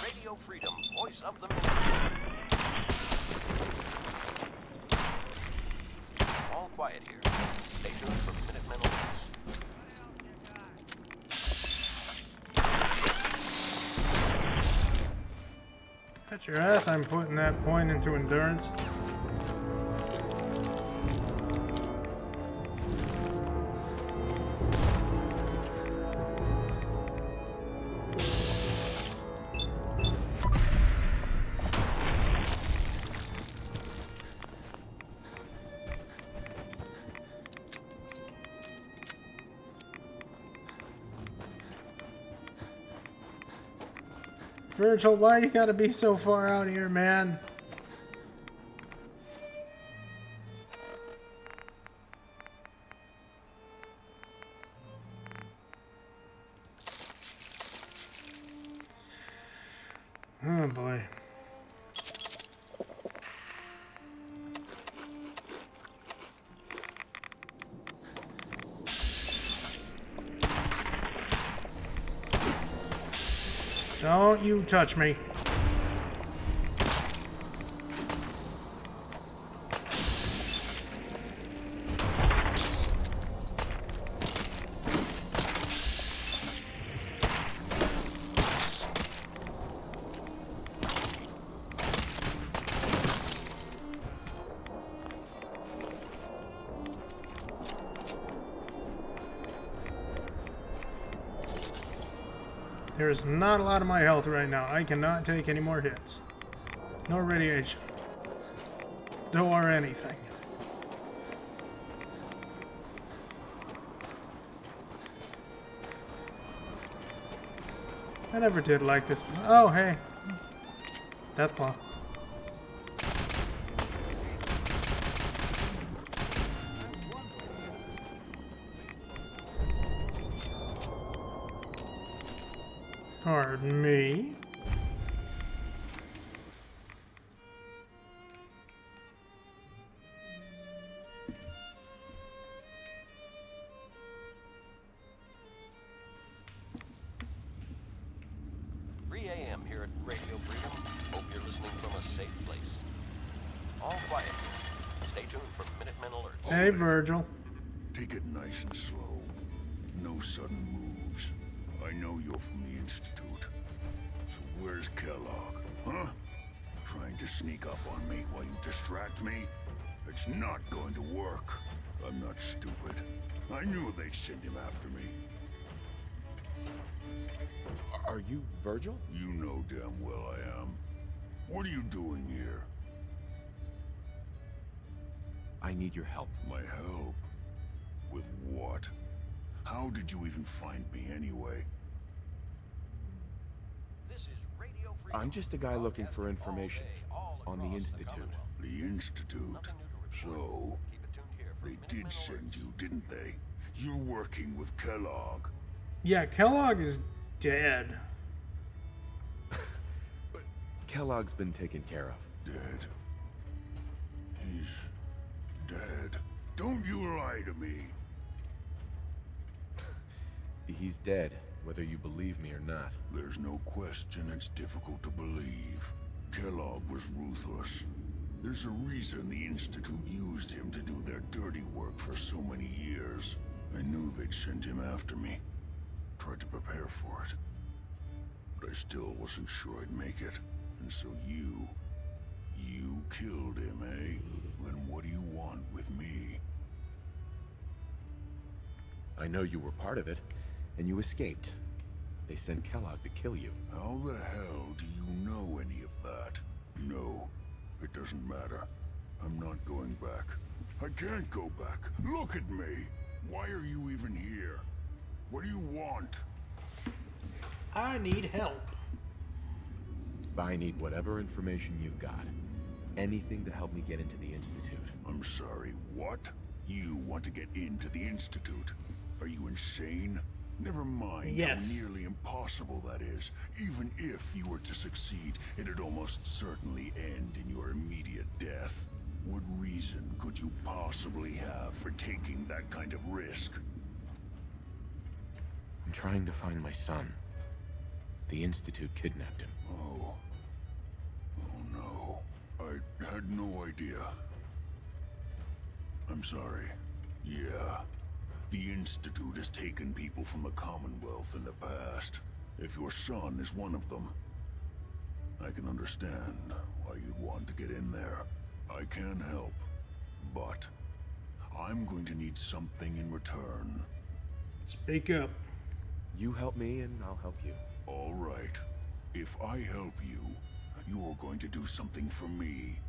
Radio Freedom, voice of the all quiet here. Stay tuned for Minutemen alerts. That's your ass, I'm putting that point into endurance. Virgil, why you gotta be so far out here, man? Oh boy. Don't you touch me. There's not a lot of my health right now. I cannot take any more hits. No radiation. Or anything. I never did like this. Oh, hey. Deathclaw. Pardon me. AM here at Radio Freedom. Hope you're listening from a safe place. All quiet. Stay tuned for Minutemen alerts. Hey, Virgil. Take it nice and slow. No sudden moves. I know you're from the Institute. So where's Kellogg, huh? Trying to sneak up on me while you distract me? It's not going to work. I'm not stupid. I knew they'd send him after me. Are you Virgil? You know damn well I am. What are you doing here? I need your help. My help? With what? How did you even find me anyway? This is Radio Freedom. I'm just a guy looking for information on the Institute. The Institute? So, they did send you, didn't they? You're working with Kellogg. Yeah, Kellogg is dead. But Kellogg's been taken care of. Dead? He's dead. Don't you lie to me. He's dead, whether you believe me or not. There's no question it's difficult to believe. Kellogg was ruthless. There's a reason the Institute used him to do their dirty work for so many years. I knew they'd send him after me. Tried to prepare for it. but I still wasn't sure I'd make it. And so you killed him, eh? Then what do you want with me? I know you were part of it, and you escaped. They sent Kellogg to kill you. How the hell do you know any of that? No, it doesn't matter. I'm not going back. I can't go back. Look at me. Why are you even here? What do you want? I need help. I need whatever information you've got. Anything to help me get into the Institute. I'm sorry, what? You want to get into the Institute? Are you insane? Never mind Yes. how nearly impossible that is. Even if you were to succeed, it'd almost certainly end in your immediate death. What reason could you possibly have for taking that kind of risk? I'm trying to find my son. The Institute kidnapped him. Oh. Oh no. I had no idea. I'm sorry. Yeah. The Institute has taken people from the Commonwealth in the past. If your son is one of them, I can understand why you'd want to get in there. I can help, but I'm going to need something in return. Speak up. You help me and I'll help you. All right. If I help you, you're going to do something for me.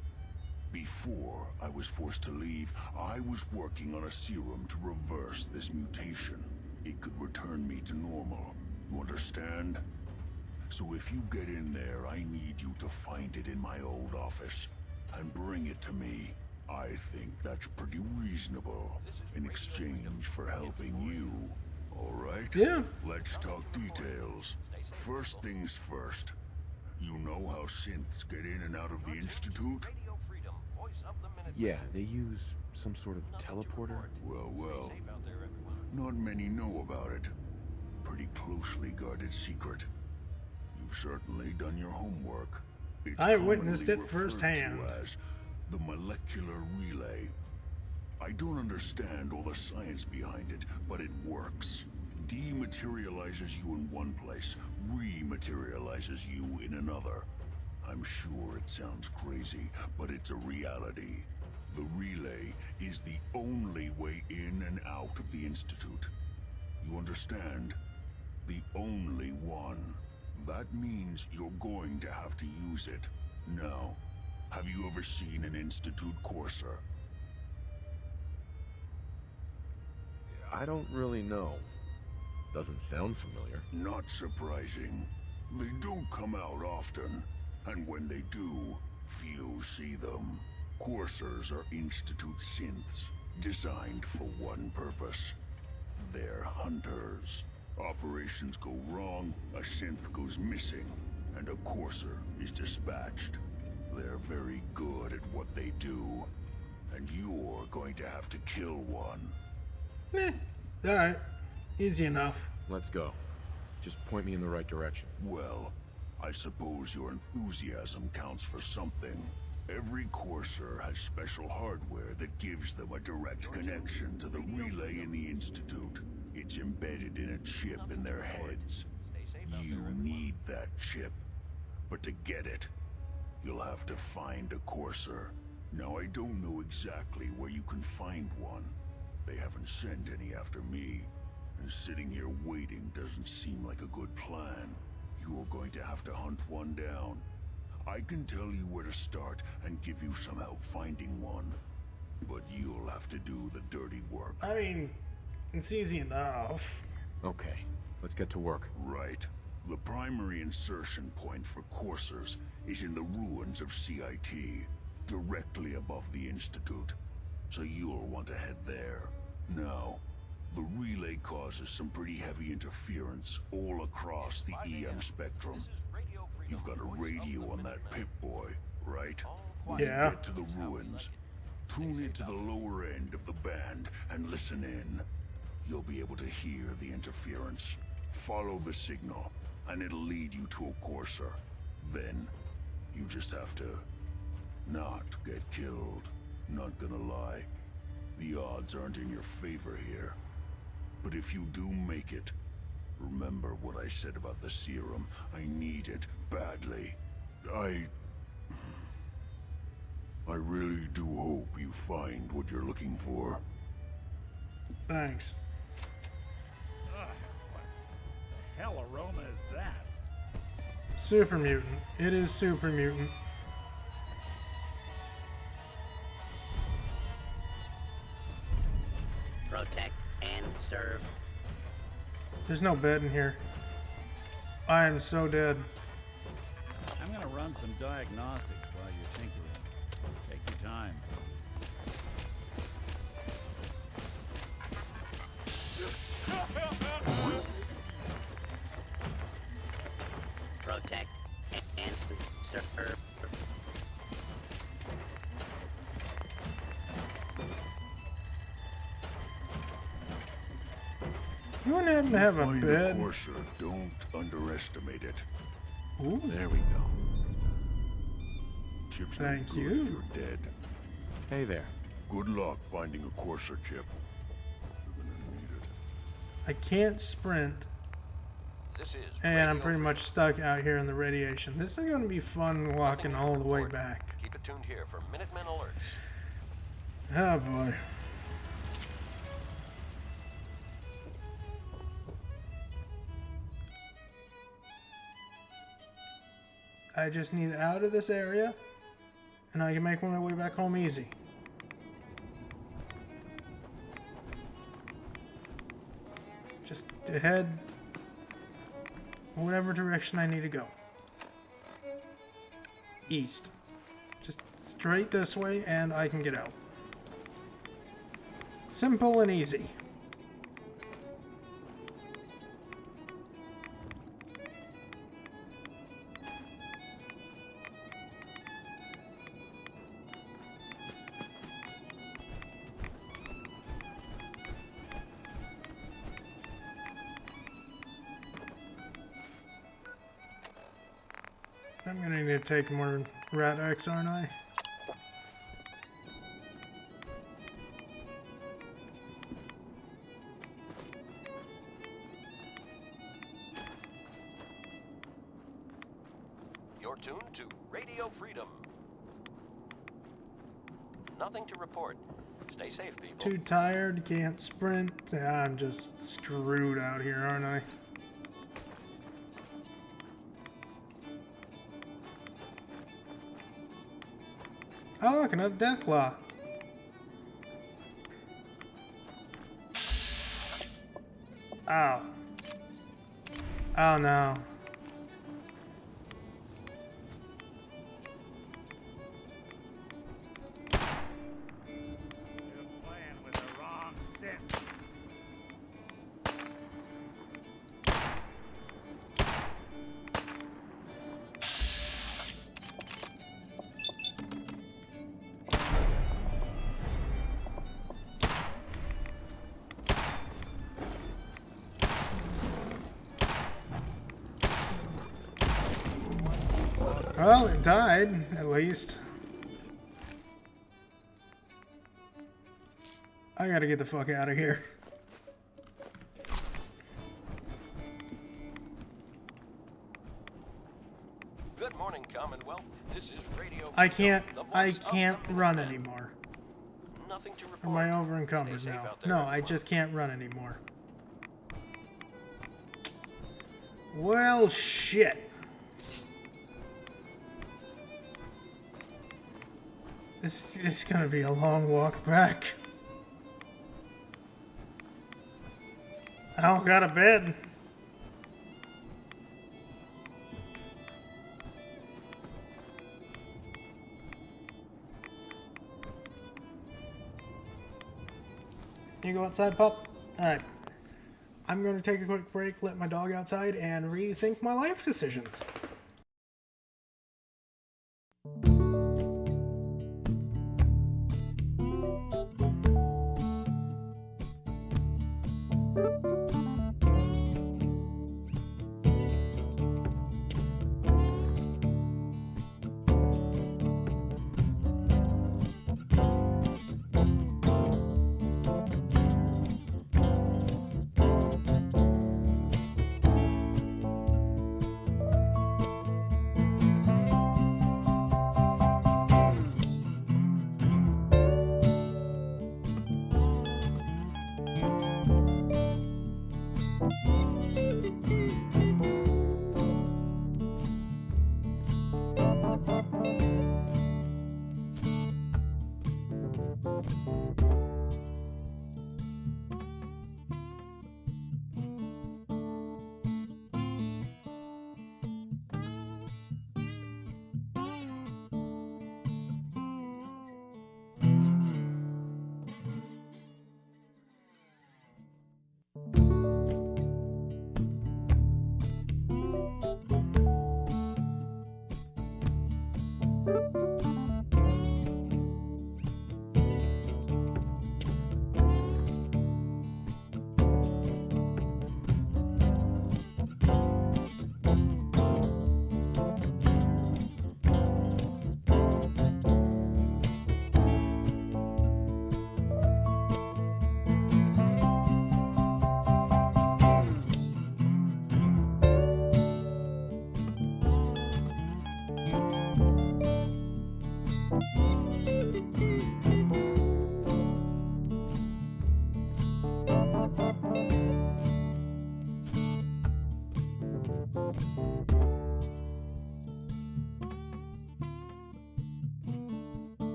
Before I was forced to leave, I was working on a serum to reverse this mutation. It could return me to normal. You understand? So if you get in there, I need you to find it in my old office and bring it to me. I think that's pretty reasonable in exchange for helping you. All right? Yeah. Let's talk details. First things first. You know how synths get in and out of the Institute? Yeah, they use some sort of teleporter. Well. Not many know about it. Pretty closely guarded secret. You've certainly done your homework. It's I witnessed it commonly referred firsthand. to as the molecular relay. I don't understand all the science behind it, but it works. Dematerializes you in one place, rematerializes you in another. I'm sure it sounds crazy, but it's a reality. The relay is the only way in and out of the Institute. You understand? The only one. That means you're going to have to use it. Now, have you ever seen an Institute courser? I don't really know. Doesn't sound familiar. Not surprising. They don't come out often, and when they do, few see them. Coursers are Institute synths, designed for one purpose. They're hunters. Operations go wrong, a synth goes missing, and a courser is dispatched. They're very good at what they do, and you're going to have to kill one. Alright. Easy enough. Let's go. Just point me in the right direction. Well, I suppose your enthusiasm counts for something. Every courser has special hardware that gives them a direct connection to the relay in the Institute. It's embedded in a chip in their heads. You need that chip. But to get it, you'll have to find a courser. Now, I don't know exactly where you can find one. They haven't sent any after me. And sitting here waiting doesn't seem like a good plan. You're going to have to hunt one down. I can tell you where to start and give you some help finding one. But you'll have to do the dirty work. I mean, it's easy enough. Okay, let's get to work. Right. The primary insertion point for coursers is in the ruins of CIT, directly above the Institute. So you'll want to head there. Now, the relay causes some pretty heavy interference all across the EM spectrum. You've got a radio on that Pip-Boy, right? When Yeah. you get to the ruins, tune it to the lower end of the band and listen in. You'll be able to hear the interference. Follow the signal, and it'll lead you to a courser. Then, you just have to not get killed. Not gonna lie, the odds aren't in your favor here. But if you do make it, Remember what I said about the serum. I need it badly. I really do hope you find what you're looking for. Thanks. Ugh, what the hell aroma is that? Super mutant. It is super mutant. Protect and serve. There's no bed in here. I am so dead. I'm gonna run some diagnostics while you're tinkering. Take your time. Protect and serve. You wouldn't happen to have a Find bed? Courser, don't underestimate it. Ooh. There we go. Chip's Thank no good you. if you're dead. Hey there. Good luck finding a Courser chip. You're gonna need it. I can't sprint. This is And I'm pretty much stuck out here in the radiation. This is going to be fun walking all the way back. Keep it tuned here for Minutemen alerts. Oh boy. I just need out of this area and I can make my way back home easy. Just head whatever direction I need to go. East. Just straight this way and I can get out. Simple and easy. I'm gonna need to take more Rat X, aren't I? You're tuned to Radio Freedom. Nothing to report. Stay safe, people. Too tired, can't sprint. I'm just screwed out here, aren't I? Oh, look, another Deathclaw. Ow. Oh no. You're playing with the wrong scent. Well, it died, at least. I gotta get the fuck out of here. Good morning, Commonwealth. This is Radio I Freedom, can't run anymore. Nothing to Or report. am I over encumbered Stay safe now? out there, No, I just can't run anymore. Well, shit. This is gonna be a long walk back. I don't got a bed. You go outside, pup? Alright. I'm going to take a quick break, let my dog outside, and rethink my life decisions.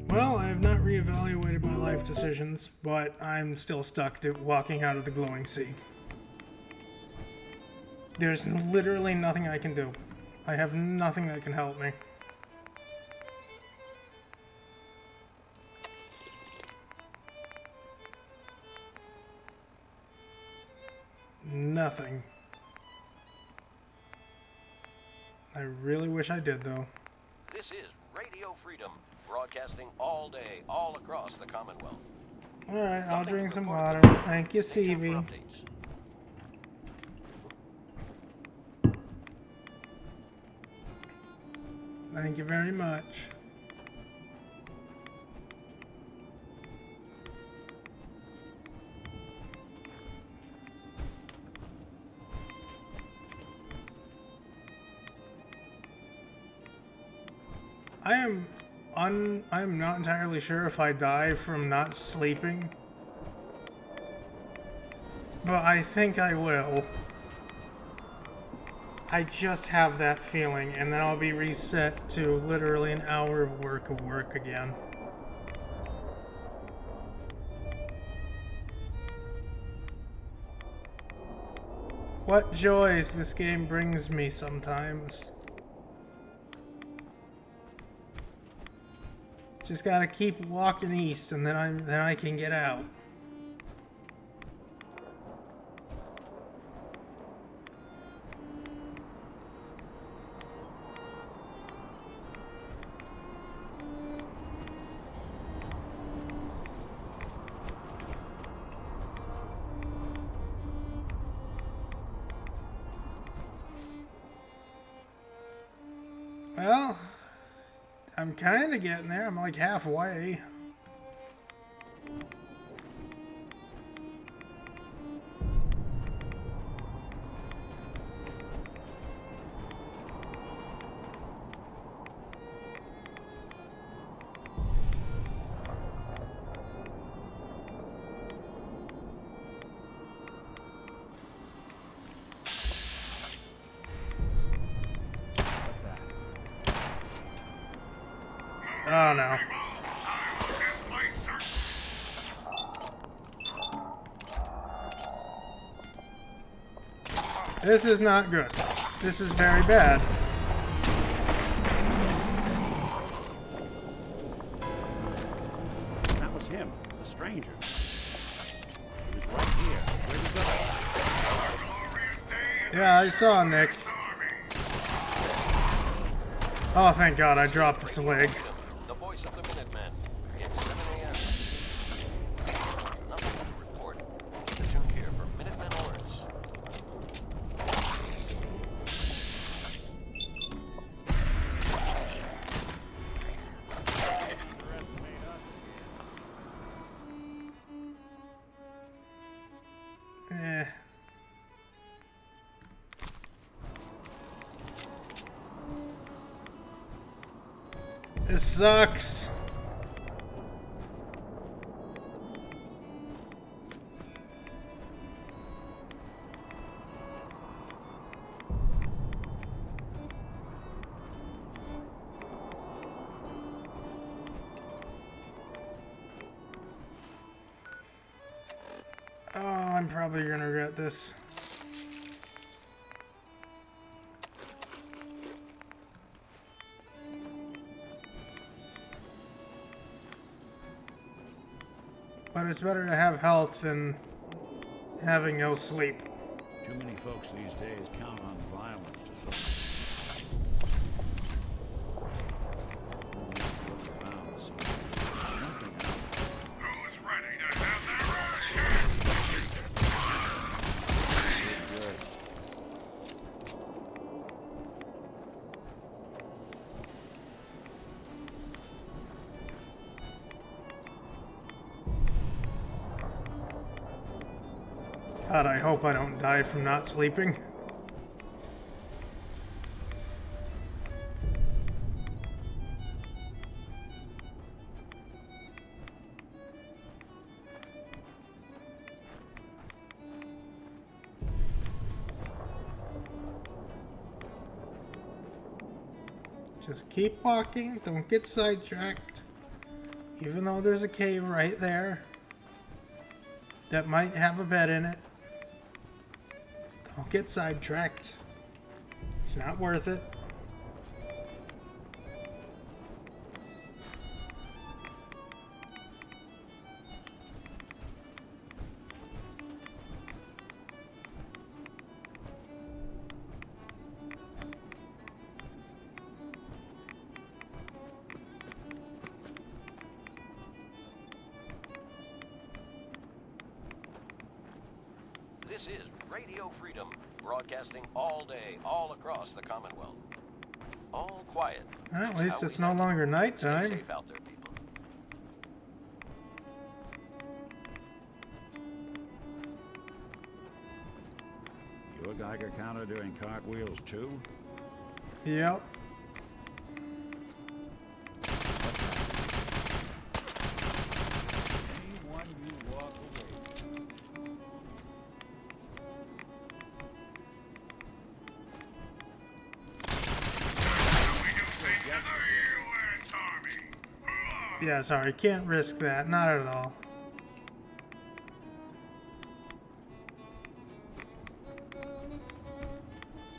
Well, I have not reevaluated my life decisions, but I'm still stuck to walking out of the glowing sea. There's literally nothing I can do. I have nothing that can help me. Nothing. I really wish I did, though. This is Radio Freedom, broadcasting all day, all across the Commonwealth. Alright, I'll drink some water. Thank you, CB. Thank you very much. I'm not entirely sure if I die from not sleeping, but I think I will. I just have that feeling, and then I'll be reset to literally an hour of work again. What joys this game brings me sometimes. Just gotta keep walking east, and then I can get out. Well, I'm kind of getting there. I'm like halfway. Oh no. This is not good. This is very bad. That was him, the stranger. He was right here. Where'd he go? Yeah, I saw Nick. Oh, thank God, I dropped its leg. The voice of the Minutemen. It's 7 a.m. Nothing to report. Keep it tuned here for Minutemen alerts. Eh. This sucks. Oh, I'm probably gonna regret this. But it's better to have health than having no sleep. Too many folks these days count on violence to survive. Who's ready to have their God, I hope I don't die from not sleeping. Just keep walking, don't get sidetracked. Even though there's a cave right there that might have a bed in it. Don't get sidetracked. It's not worth it. This is Radio Freedom, broadcasting all day, all across the Commonwealth. All quiet. Well, at This is least how it's we no like it. longer Stay nighttime. safe out there, people. Your Geiger counter doing cartwheels too? Yep. Anyone you walk away. Yeah, sorry, can't risk that. Not at all.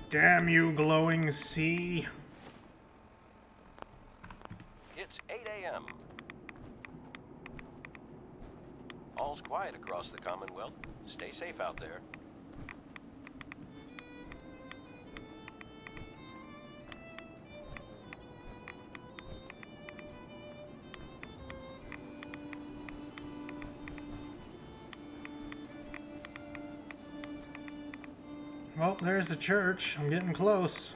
Damn you, glowing sea. It's 8 a.m. All's quiet across the Commonwealth. Stay safe out there. Well, there's the church. I'm getting close.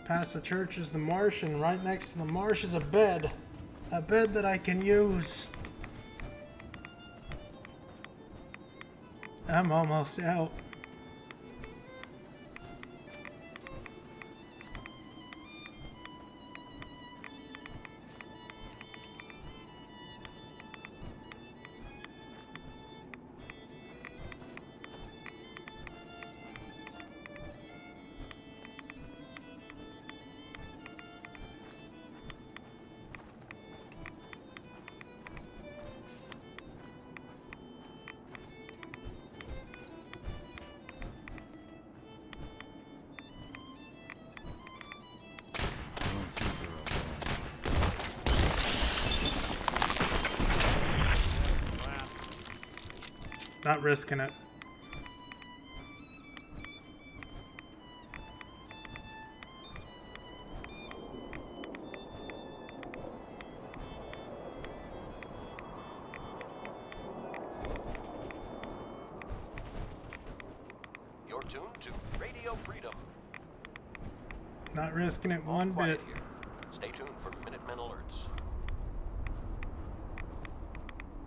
Past the church is the marsh, and right next to the marsh is a bed. A bed that I can use. I'm almost out. Not risking it. You're tuned to Radio Freedom. Not risking it one Quiet bit. here. Stay tuned for Minutemen alerts.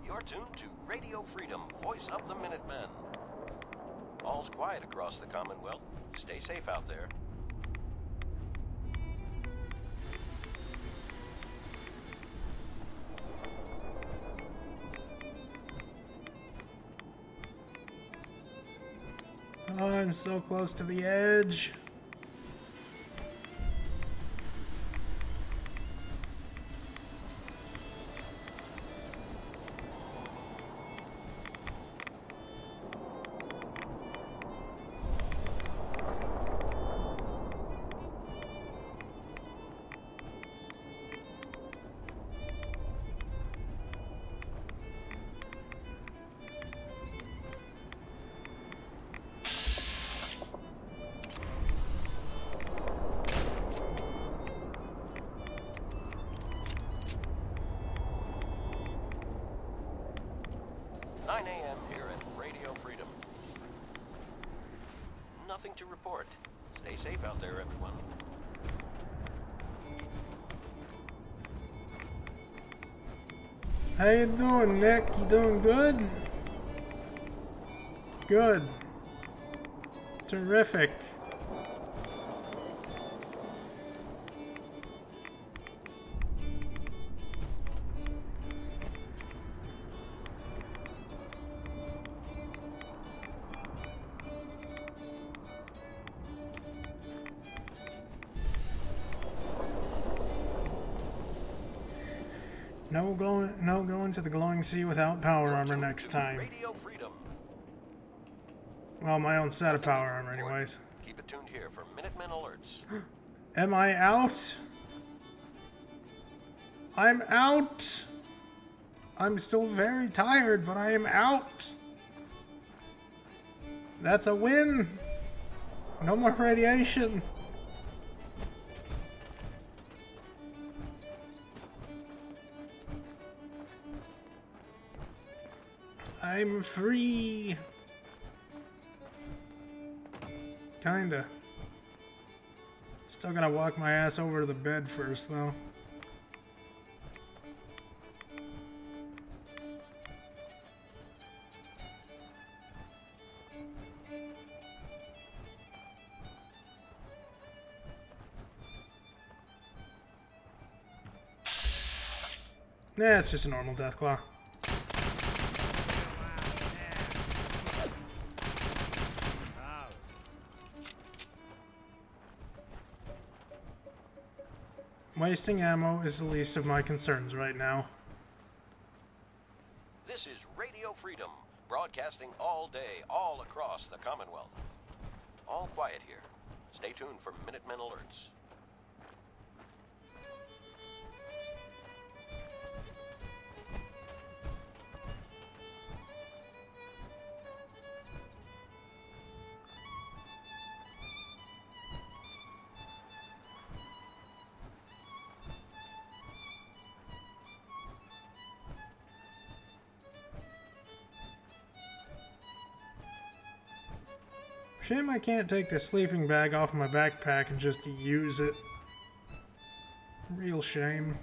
You're tuned to Radio Freedom, voice of the Minutemen. All's quiet across the Commonwealth. Stay safe out there. Oh, I'm so close to the edge. Nothing to report. Stay safe out there, everyone. How you doing, Nick? You doing good? Good. Terrific. No going to the glowing sea without power armor next time. Radio Freedom. Well, my own set of power armor anyways. Keep it tuned here for Minutemen alerts. Am I out? I'm out! I'm still very tired, but I am out! That's a win! No more radiation! I'm free! Kinda. Still gotta walk my ass over to the bed first, though. Nah, it's just a normal Deathclaw. Wasting ammo is the least of my concerns right now. This is Radio Freedom, broadcasting all day, all across the Commonwealth. All quiet here. Stay tuned for Minutemen alerts. Shame I can't take the sleeping bag off my backpack and just use it. Real shame.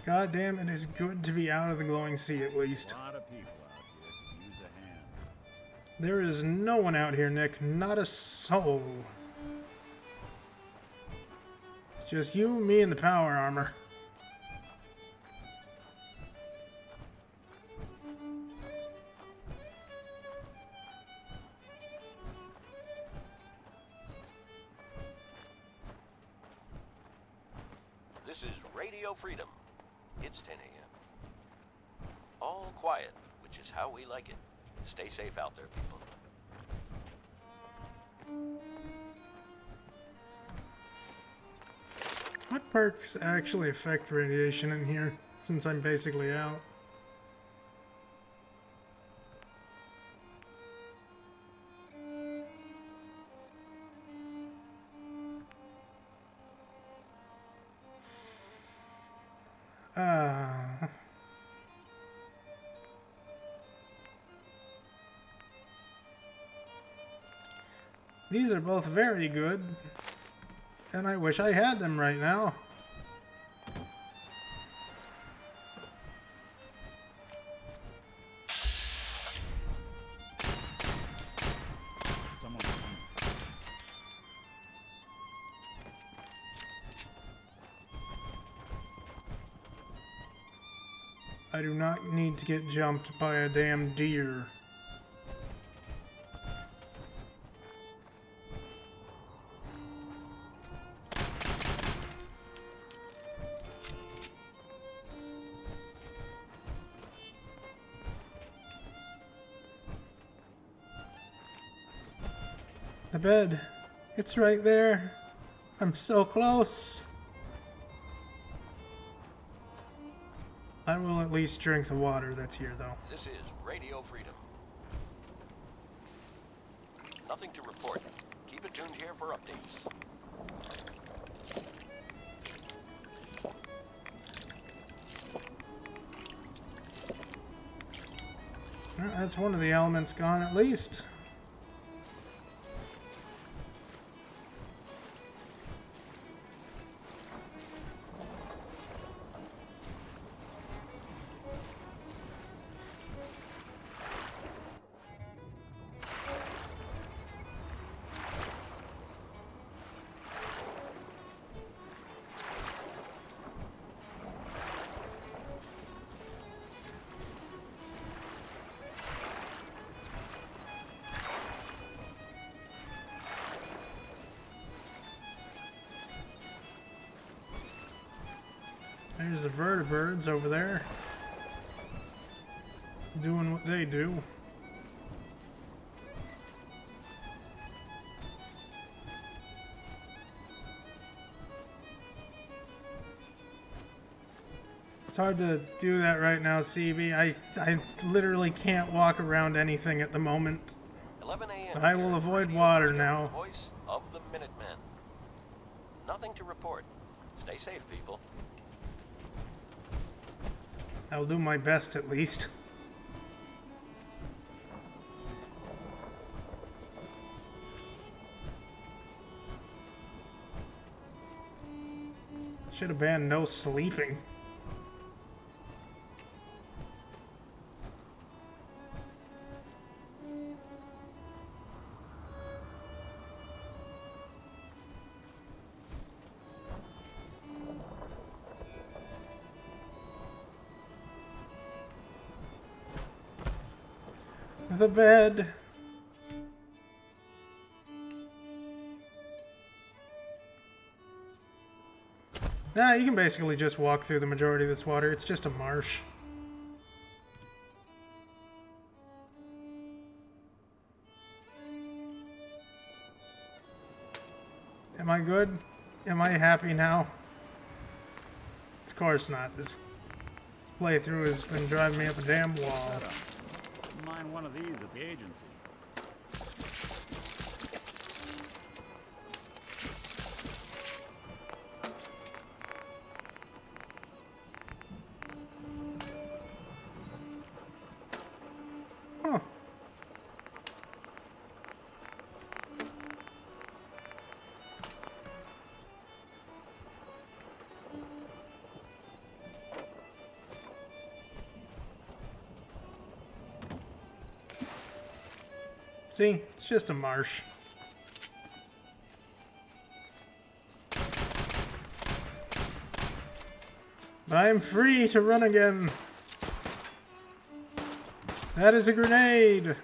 God damn, it is good to be out of the glowing sea at least. A lot of people out here could use a hand. There is no one out here, Nick. Not a soul. Just you, me, and the power armor. This is Radio Freedom. It's 10 a.m. All quiet, which is how we like it. Stay safe out there, people. What perks actually affect radiation in here, since I'm basically out? These are both very good, and I wish I had them right now. I do not need to get jumped by a damn deer. The bed. It's right there. I'm so close. I will at least drink the water that's here, though. This is Radio Freedom. Nothing to report. Keep it tuned here for updates. Well, that's one of the elements gone at least. There's the vertibirds over there, doing what they do. It's hard to do that right now, CB. I literally can't walk around anything at the moment. 11 a.m. But I will avoid water now. Voice of the Minutemen. Nothing to report. Stay safe, people. I'll do my best, at least. Should have banned no sleeping. The bed. Nah, you can basically just walk through the majority of this water. It's just a marsh. Am I good? Am I happy now? Of course not. This playthrough has been driving me up a damn wall. Mind one of these at the agency. Huh. See, it's just a marsh. But I am free to run again. That is a grenade.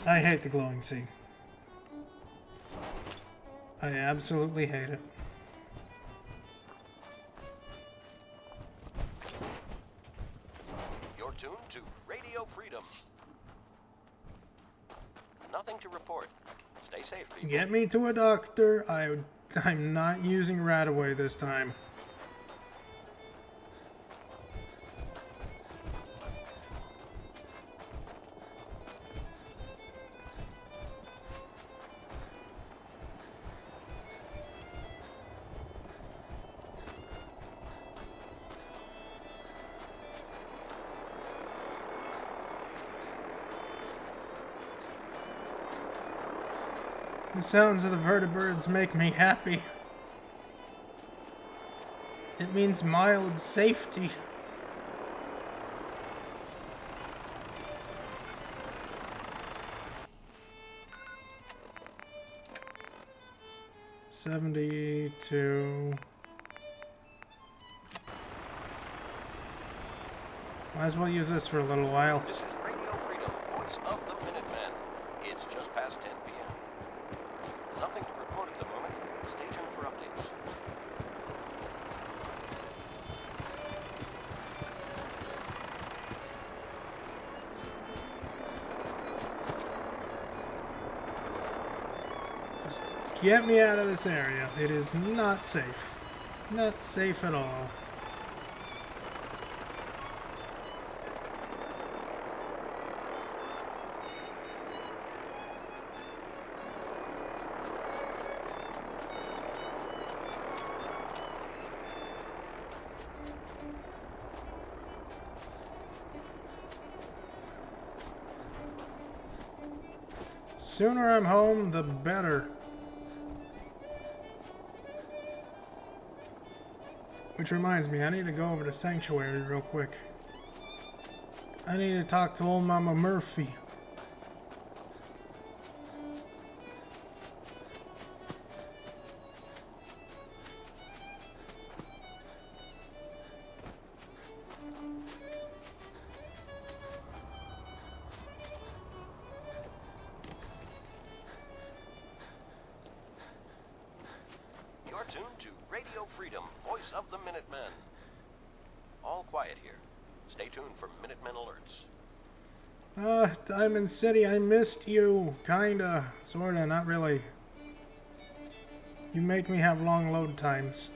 I hate the glowing sea. I absolutely hate it. You're tuned to Radio Freedom. Nothing to report. Stay safe, people. Get me to a doctor. I'm not using Radaway this time. The sounds of the vertebrates make me happy. It means mild safety. $72. Might as well use this for a little while. This is Radio Freedom, voice of the Minutemen. It's just past 10 p.m. Nothing to report at the moment. Stay tuned for updates. Just get me out of this area. It is not safe. Not safe at all. Sooner I'm home, the better. Which reminds me, I need to go over to Sanctuary real quick. I need to talk to old Mama Murphy. Tuned to Radio Freedom, voice of the Minutemen. All quiet here. Stay tuned for Minutemen alerts. Diamond City, I missed you. Kinda. Sorta, not really. You make me have long load times.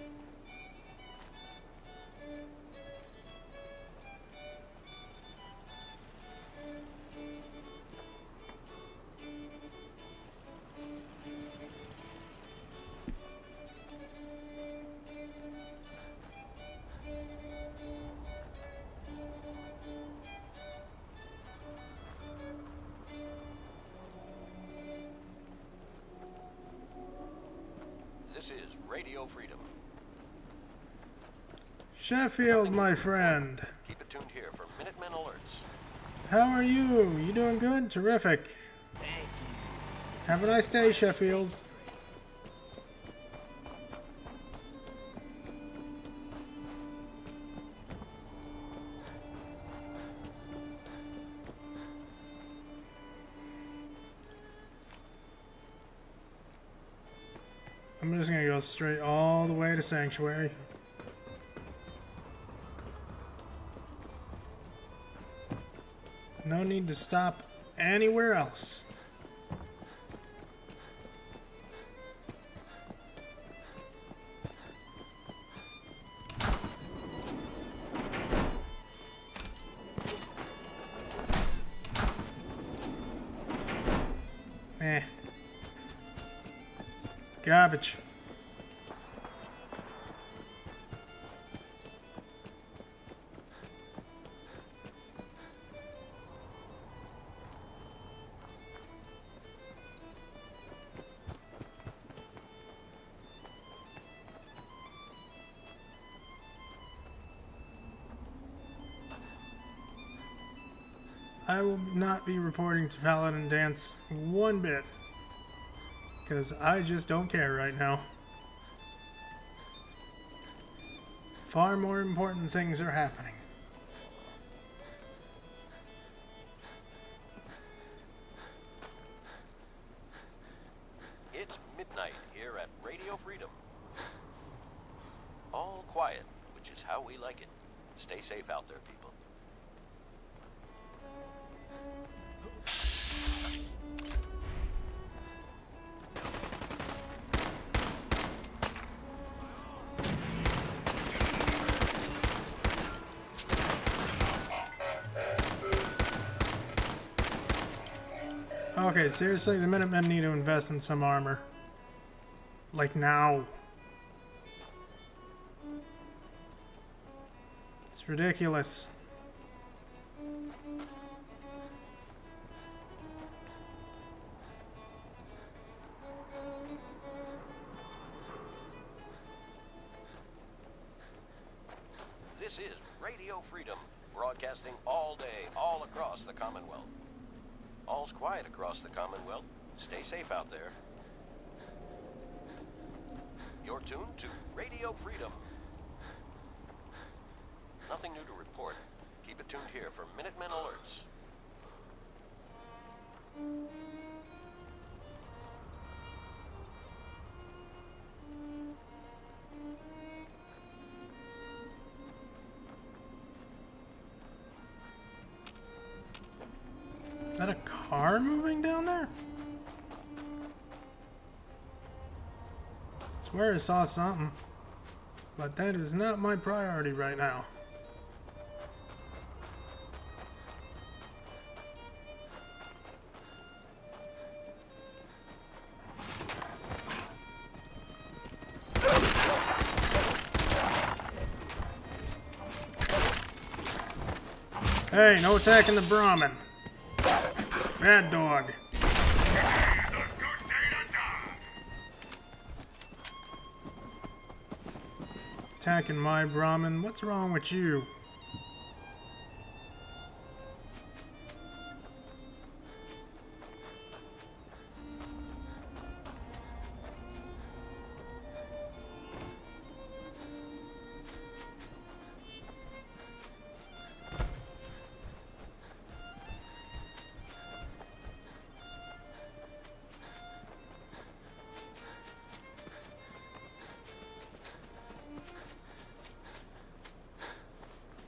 This is Radio Freedom. Sheffield, my friend. Keep it tuned here for Minutemen alerts. How are you? You doing good? Terrific. Thank you. Have a nice day, Sheffield. I'm just gonna go straight all the way to Sanctuary. No need to stop anywhere else. Eh. Garbage. I will not be reporting to Paladin Dance one bit. Because I just don't care right now. Far more important things are happening. It's how we like it. Stay safe out there, people. Okay, seriously, the Minutemen need to invest in some armor. Like now. It's ridiculous. This is Radio Freedom, broadcasting all day, all across the Commonwealth. All's quiet across the Commonwealth. Stay safe out there. You're tuned to Radio Freedom. Nothing new to report. Keep it tuned here for Minutemen alerts. Is that a car moving down there? I swear I saw something. But that is not my priority right now. Hey, no attacking the Brahmin. Bad dog. Attacking my Brahmin. What's wrong with you?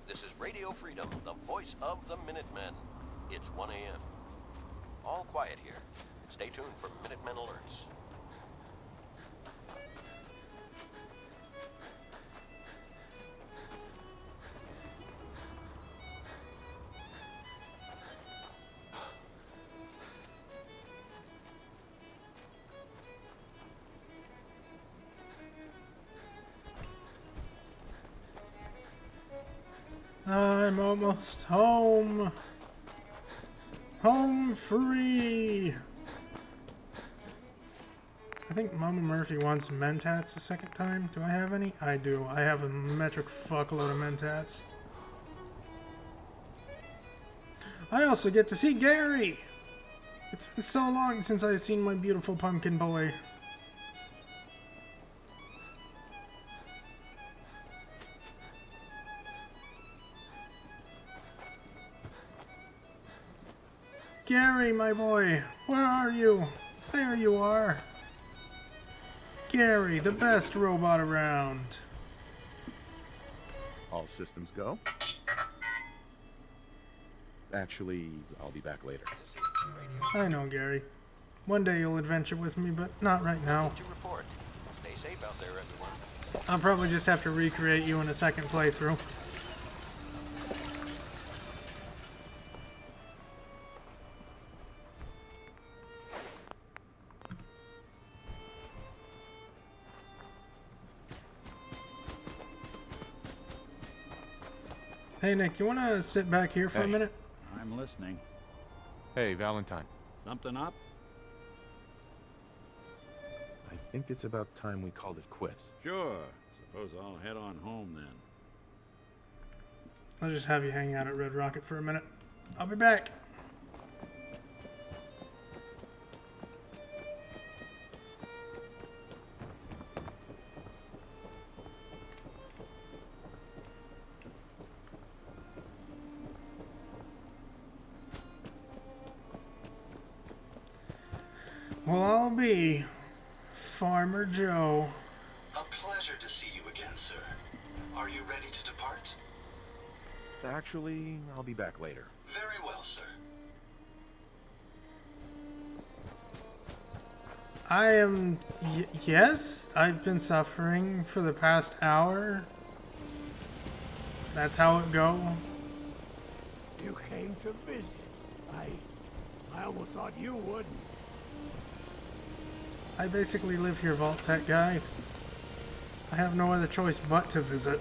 This is Radio Freedom, the voice of the Minutemen. It's 1 a.m. All quiet here. Stay tuned for Minutemen alerts. I'm almost home. Home free. I think Mama Murphy wants mentats the second time. Do I have any? I do. I have a metric fuckload of mentats. I also get to see Gary. It's been so long since I've seen my beautiful pumpkin boy. Gary, my boy, where are you? There you are. Gary, the best robot around. All systems go. Actually, I'll be back later. I know, Gary. One day you'll adventure with me, but not right now. To report. Stay safe out there, everyone. I'll probably just have to recreate you in a second playthrough. Hey Nick, you wanna sit back here for a minute? I'm listening. Hey, Valentine. Something up? I think it's about time we called it quits. Sure. Suppose I'll head on home then. I'll just have you hang out at Red Rocket for a minute. I'll be back. Well, I'll be Farmer Joe. A pleasure to see you again, sir. Are you ready to depart? Actually, I'll be back later. Very well, sir. I am... yes, I've been suffering for the past hour. That's how it go. You came to visit. I almost thought you wouldn't. I basically live here, Vault Tech guy. I have no other choice but to visit.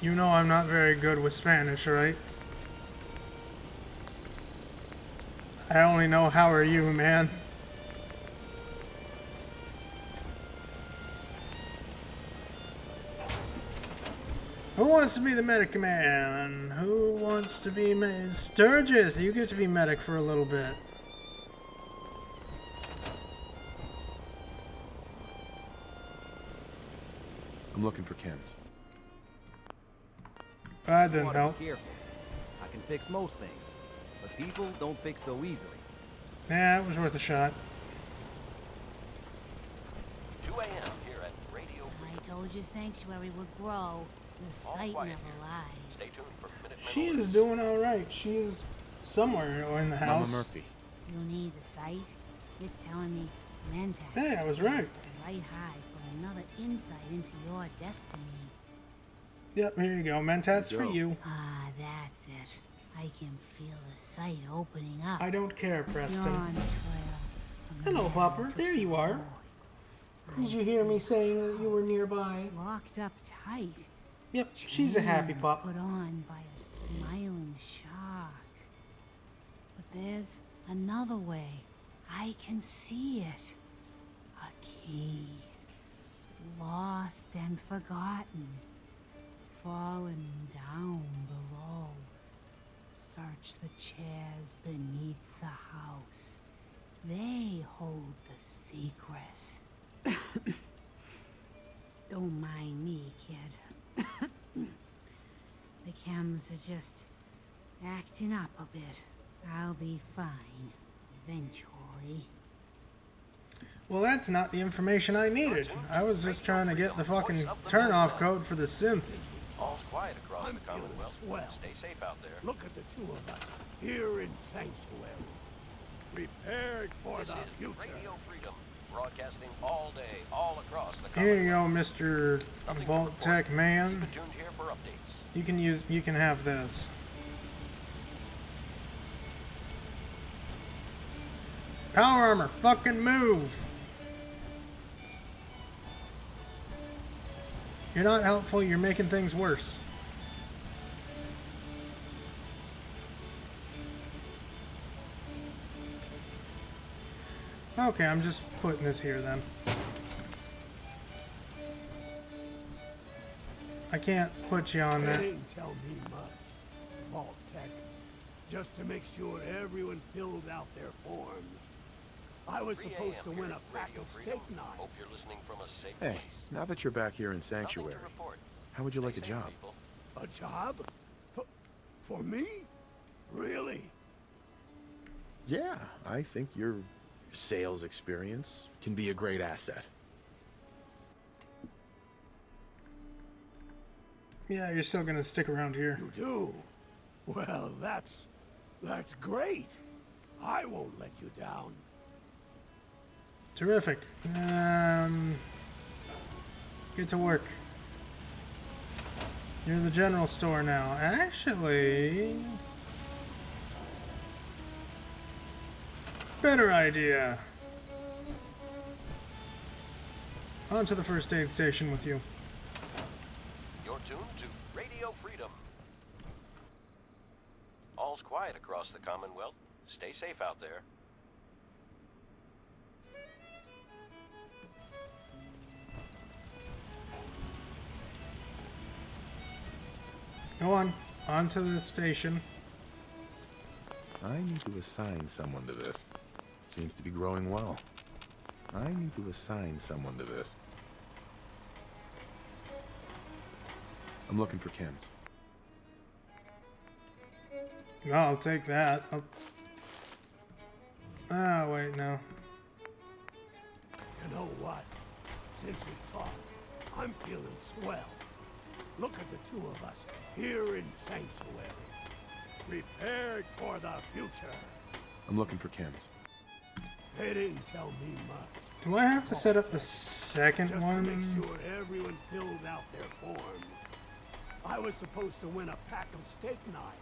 You know I'm not very good with Spanish, right? I only know how are you, man. Who wants to be the medic man? Who wants to be Sturgis? You get to be medic for a little bit. I'm looking for chems. That didn't help. Be careful. I can fix most things, but people don't fix so easily. Yeah, it was worth a shot. 2 a.m. here at Radio Freedom. I told you Sanctuary would grow. The site never lies. Stay tuned for Minute She is doing all right. She is somewhere in the house. Mama Murphy. You need the site? It's telling me Mentat. Hey, I was right. is the right high for another insight into your destiny. Yep, here you go. Mentats for you. Ah, that's it. I can feel the site opening up. I don't care, Preston. You're on the trail. Hello, Hopper. There you are. Did you hear me saying that you were nearby? Locked up tight. Yep, she's a happy Chains pup. Put on by a smiling shark. But there's another way. I can see it. A key. Lost and forgotten. Fallen down below. Search the chairs beneath the house. They hold the secret. Don't mind me, kid. The chems are just acting up a bit. I'll be fine eventually. Well, that's not the information I needed. I was just trying to get the fucking turn-off code for the synth. All's quiet across the Commonwealth. Swell. Stay safe out there. Look at the two of us here in Sanctuary, prepared for This the is future. Radio Freedom, broadcasting all day, all across the Here you Commonwealth. go, Mr. Vault Tech man. Keep it tuned here for updates. You can have this. Power armor, fucking move! You're not helpful, you're making things worse. Okay, I'm just putting this here then. I can't put you on They that. didn't tell me much, Vault Tech. Just to make sure everyone filled out their forms. I was 3 supposed a.m. to here win at a pack Radio of Freedom. steak knives. Hope you're listening from a safe Hey, place. now that you're back here in Sanctuary, how would you like a job? A job? For me? Really? Yeah, I think your sales experience can be a great asset. Yeah, you're still gonna stick around here. You do? Well, that's great. I won't let you down. Terrific. Get to work. You're the general store now. Actually, better idea. On to the first aid station with you. You're tuned to Radio Freedom. All's quiet across the Commonwealth. Stay safe out there. Go on to the station. I need to assign someone to this. Seems to be growing well. I need to assign someone to this. I'm looking for chems. I'll take that. Ah, wait, no. You know what? Since we talked, I'm feeling swell. Look at the two of us here in Sanctuary. Prepared for the future. I'm looking for Kim's. They didn't tell me much. Do I have to set up the second Just one? to make sure everyone filled out their forms. I was supposed to win a pack of steak knives.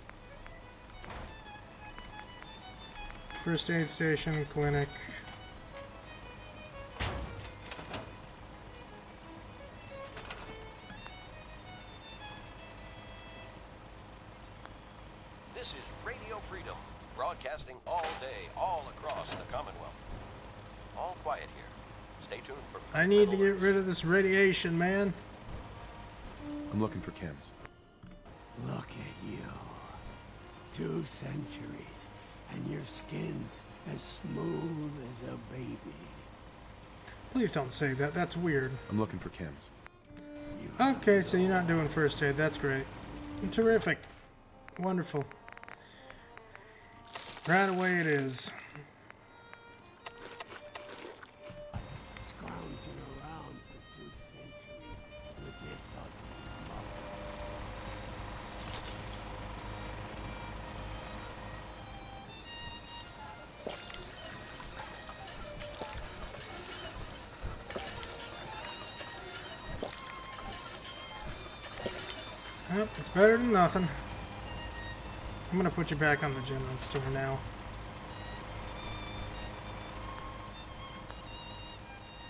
First aid station, clinic. This is Radio Freedom, broadcasting all day, all across the Commonwealth. All quiet here. Stay tuned for... I need to get rid of this radiation, man. I'm looking for Kim's. Look at you. 2 centuries, and your skin's as smooth as a baby. Please don't say that. That's weird. I'm looking for Kim's. Okay, so you're not doing first aid. That's great. Terrific. Wonderful. Right away it is. Scrounging around for 2 centuries with this ugly mother. Well, it's better than nothing. I'm gonna put you back on the general store now.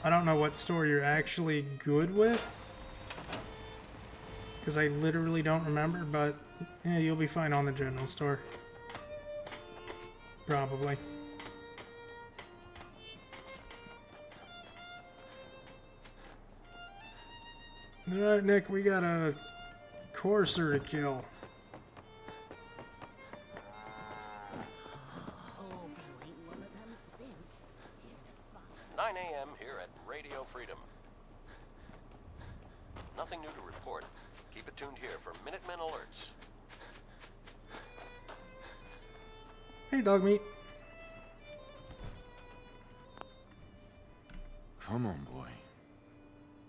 I don't know what store you're actually good with, because I literally don't remember, but yeah, you'll be fine on the general store. Probably. Alright, Nick, we got a courser to kill. 9 a.m. here at Radio Freedom. Nothing new to report. Keep it tuned here for Minutemen alerts. Hey, dog meat. Come on, boy.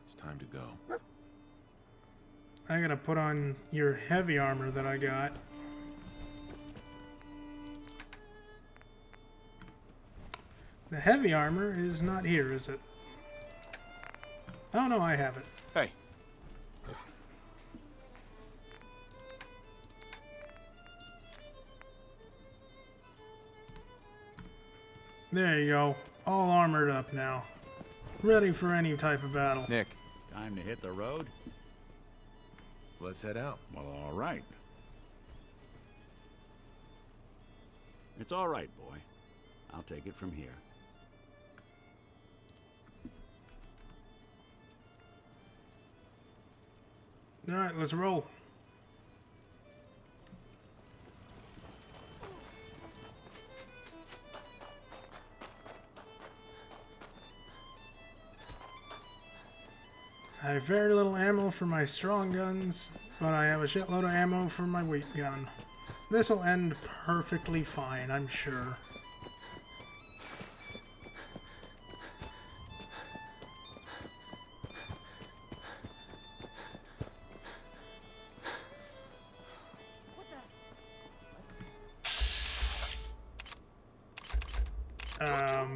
It's time to go. I gotta put on your heavy armor that I got. The heavy armor is not here, is it? Oh no, I have it. Hey. There you go. All armored up now. Ready for any type of battle. Nick. Time to hit the road? Let's head out. Well, all right. It's all right, boy. I'll take it from here. Alright, let's roll. I have very little ammo for my strong guns, but I have a shitload of ammo for my weak gun. This'll end perfectly fine, I'm sure.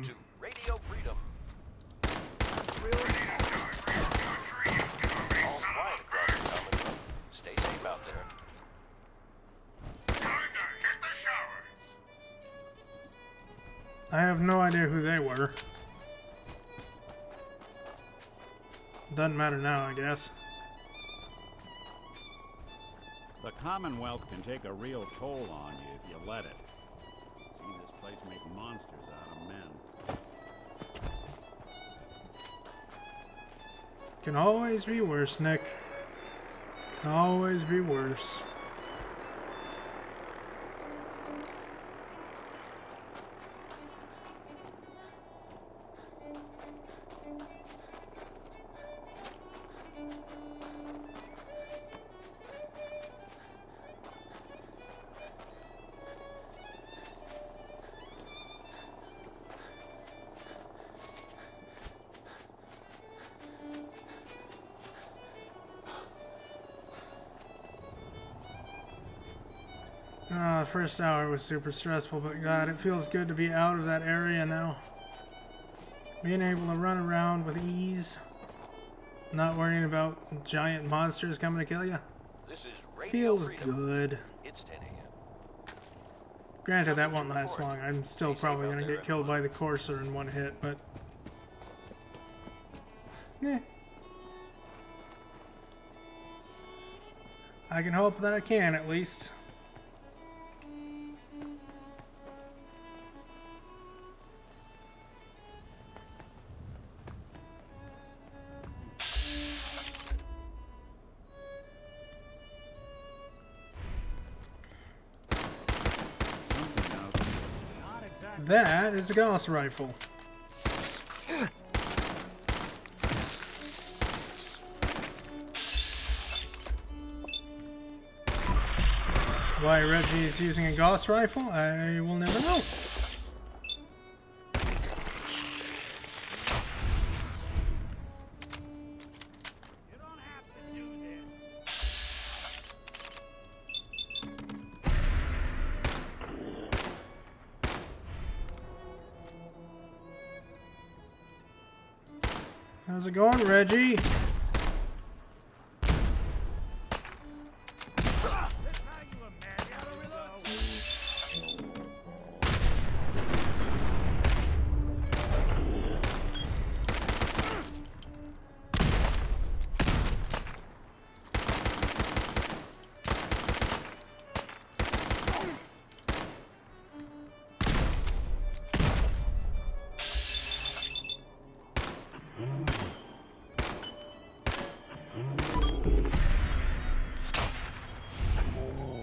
To Radio Freedom. All quiet across the Commonwealth. Stay safe out there. Time to hit the showers. I have no idea who they were. Doesn't matter now, I guess. The Commonwealth can take a real toll on you if you let it. Seen this place make monsters out of men. Can always be worse, Nick. Can always be worse. First hour was super stressful, but God, it feels good to be out of that area now. Being able to run around with ease, not worrying about giant monsters coming to kill you. This is Radio Feels Freedom. good. It's 10 a.m. Granted, that won't last long. I'm still probably gonna get killed by the courser in one hit, but... eh. I can hope that I can, at least. That is a Gauss rifle. Why Reggie is using a Gauss rifle, I will never know. How's it going, Reggie?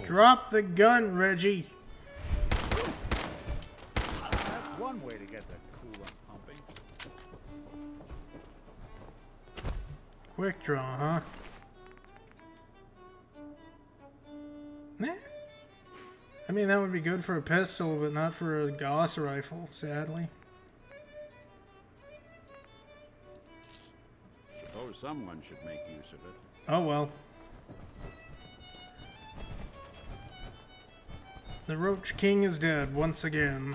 Drop the gun, Reggie. That's one way to get the coolant pumping. Quick draw, huh? Nah. I mean, that would be good for a pistol, but not for a Gauss rifle, sadly. Suppose someone should make use of it. Oh well. The Roach King is dead once again.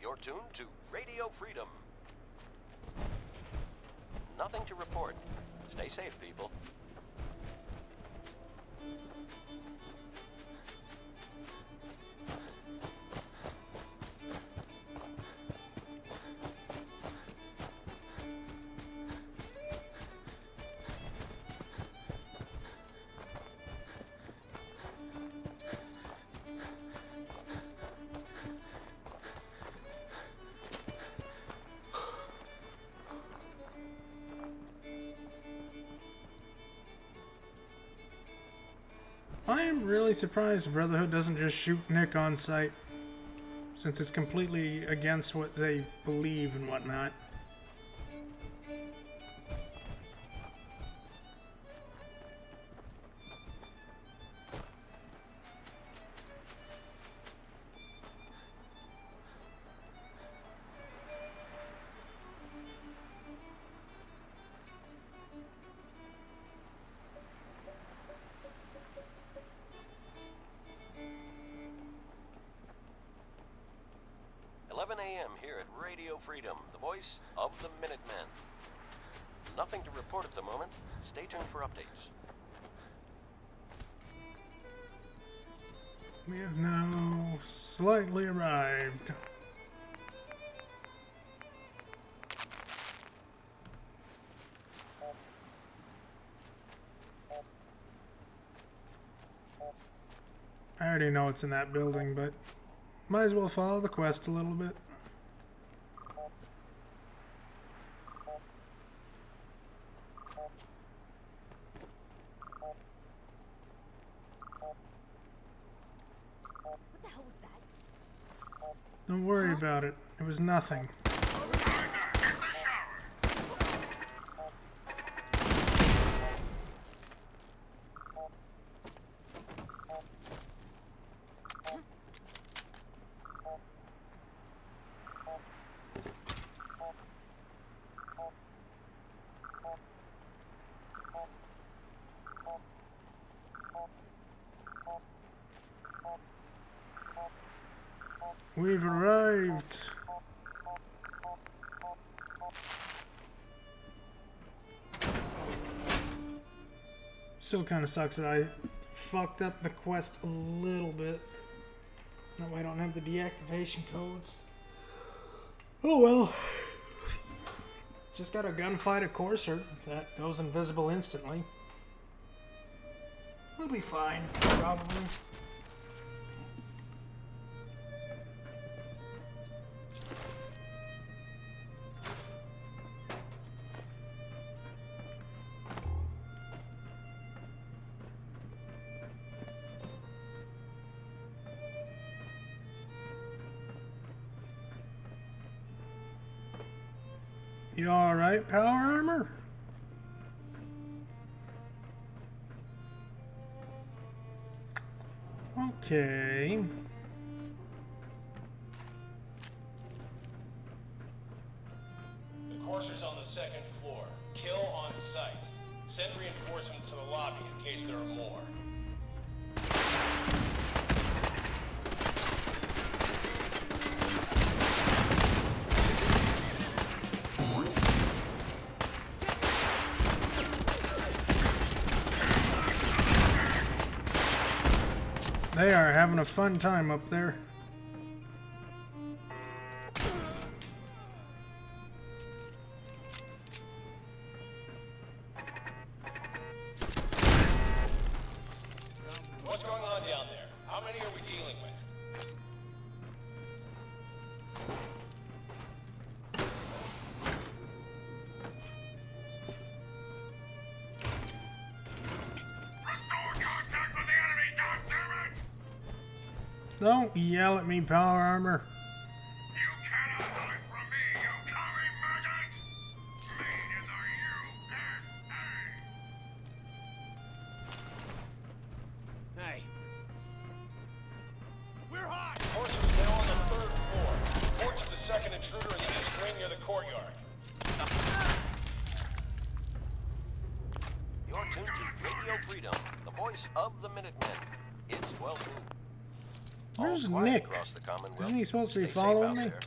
You're tuned to Radio Freedom. Nothing to report. Stay safe, people. I am really surprised the Brotherhood doesn't just shoot Nick on sight, since it's completely against what they believe and whatnot. A.m. here at Radio Freedom, the voice of the Minutemen. Nothing to report at the moment. Stay tuned for updates. We have now slightly arrived. I already know it's in that building, but might as well follow the quest a little bit. What the hell was that? Don't worry about it. It was nothing. We've arrived. Still kind of sucks that I fucked up the quest a little bit. That way I don't have the deactivation codes. Oh well. Just gotta gunfight a courser that goes invisible instantly. We'll be fine, probably. You alright, power armor? Okay. The courser's on the second floor. Kill on sight. Send reinforcements to the lobby in case there are more. They are having a fun time up there. What's going on down there? How many are we dealing with? Don't yell at me, power armor. Hey. We're hot! Courser's now on the third floor. Report to the second intruder in the east wing near the courtyard. You're tuned to Radio Freedom, the voice of the Minutemen. It's 12 noon. Where's All Nick? across the Commonwealth. Isn't he supposed to be Stay safe following out me? there.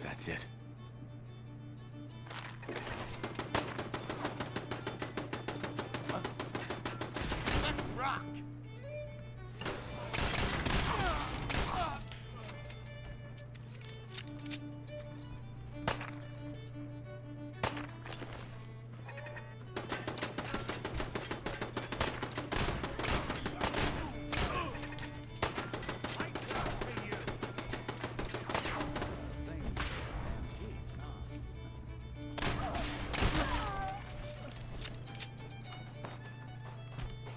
That's it. Let's rock!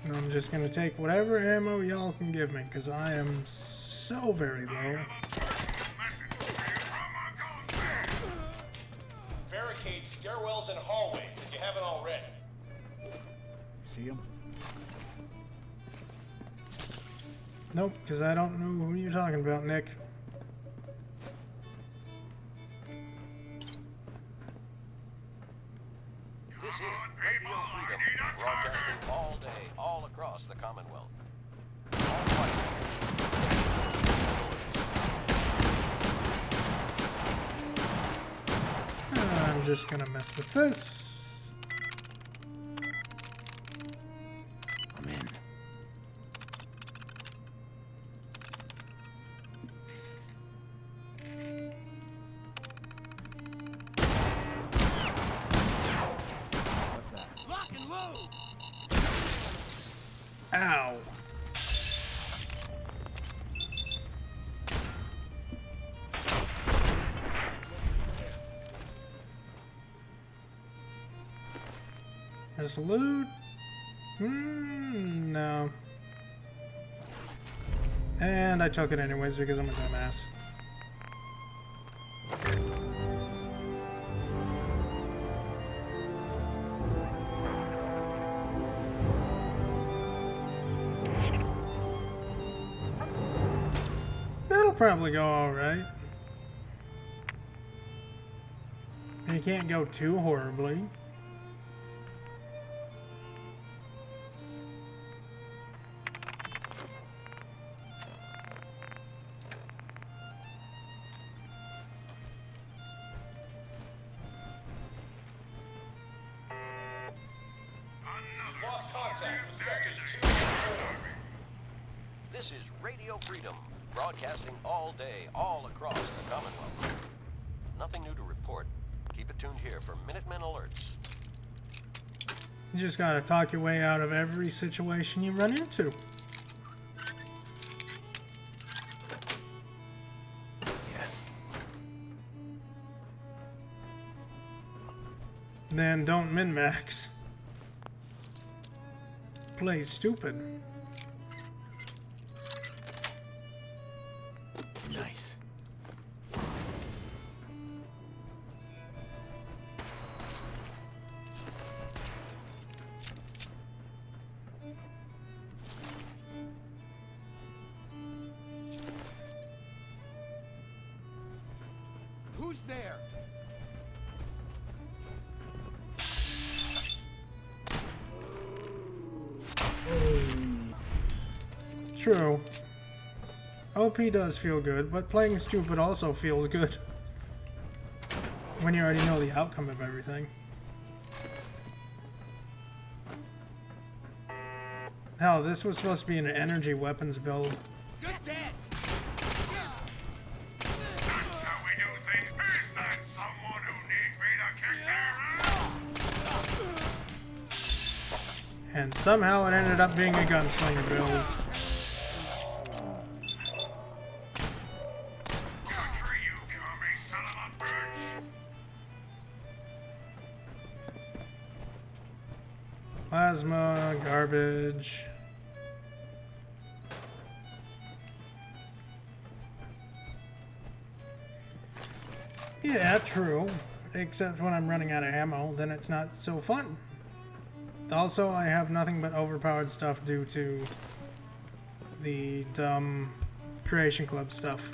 And I'm just gonna take whatever ammo y'all can give me, because I am so very low. Barricade stairwells and hallways if you haven't already. See him? Nope, because I don't know who you're talking about, Nick. This is Radio Freedom, broadcasting all day, all across the Commonwealth. All I'm just gonna mess with this. I'm in. Lock and load! Ow. There's loot? No. And I took it anyways because I'm a dumbass. That'll probably go alright. And you can't go too horribly. lost contact with sectors 2 and 4. This is Radio Freedom, broadcasting all day, all across the Commonwealth. Nothing new to report. Keep it tuned here for Minutemen alerts. You just gotta talk your way out of every situation you run into. Yes. Then don't min-max. Play stupid. Nice. Who's there? True. OP does feel good, but playing stupid also feels good. When you already know the outcome of everything. Hell, this was supposed to be an energy weapons build. You're dead! That's how we do things. Is that someone who needs me to kick their ass? And somehow it ended up being a gunslinger build. Country, you commie son of a bitch! Plasma, garbage. Yeah, true. Except when I'm running out of ammo, then it's not so fun. Also, I have nothing but overpowered stuff due to the dumb Creation Club stuff.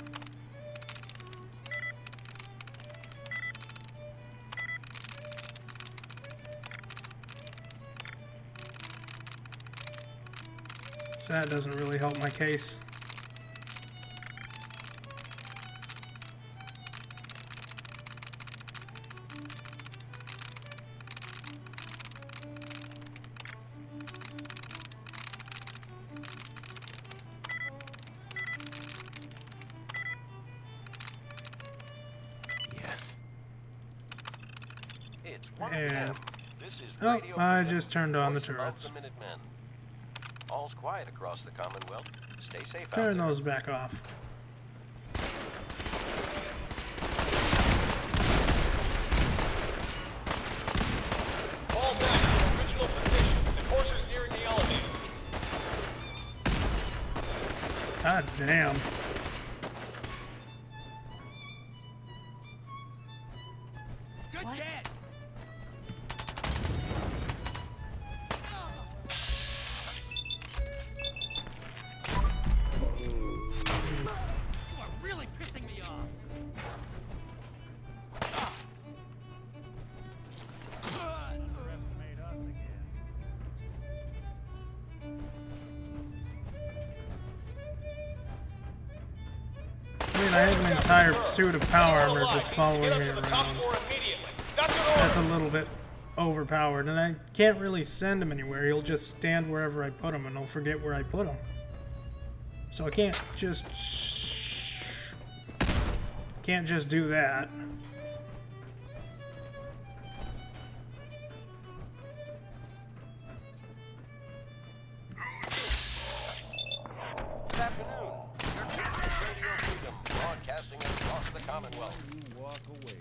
So that doesn't really help my case. Yes. It's 1 And p.m. This is oh, Radio I Freedom, just turned on the voice of turrets. the Minutemen. All's quiet across the Commonwealth. Stay safe out Turn there. those back off. Fall back to original position. The courser's nearing the elevator. God damn. You're dead! You are really pissing me off! Underestimate us again. I mean, I have an entire suit of power armor just following me around. That's a little bit overpowered, and I can't really send him anywhere. He'll just stand wherever I put him, and I'll forget where I put him. So I can't just do that. Good afternoon. You're tuned to Radio Freedom, broadcasting across the Commonwealth. You walk away.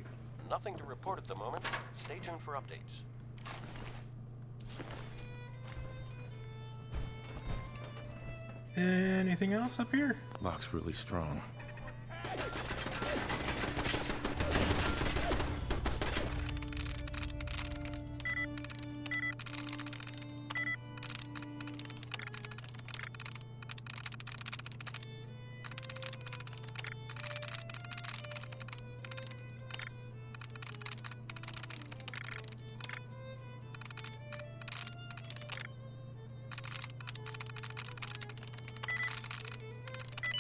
Nothing to report at the moment. Stay tuned for updates. Anything else up here? Lock's really strong.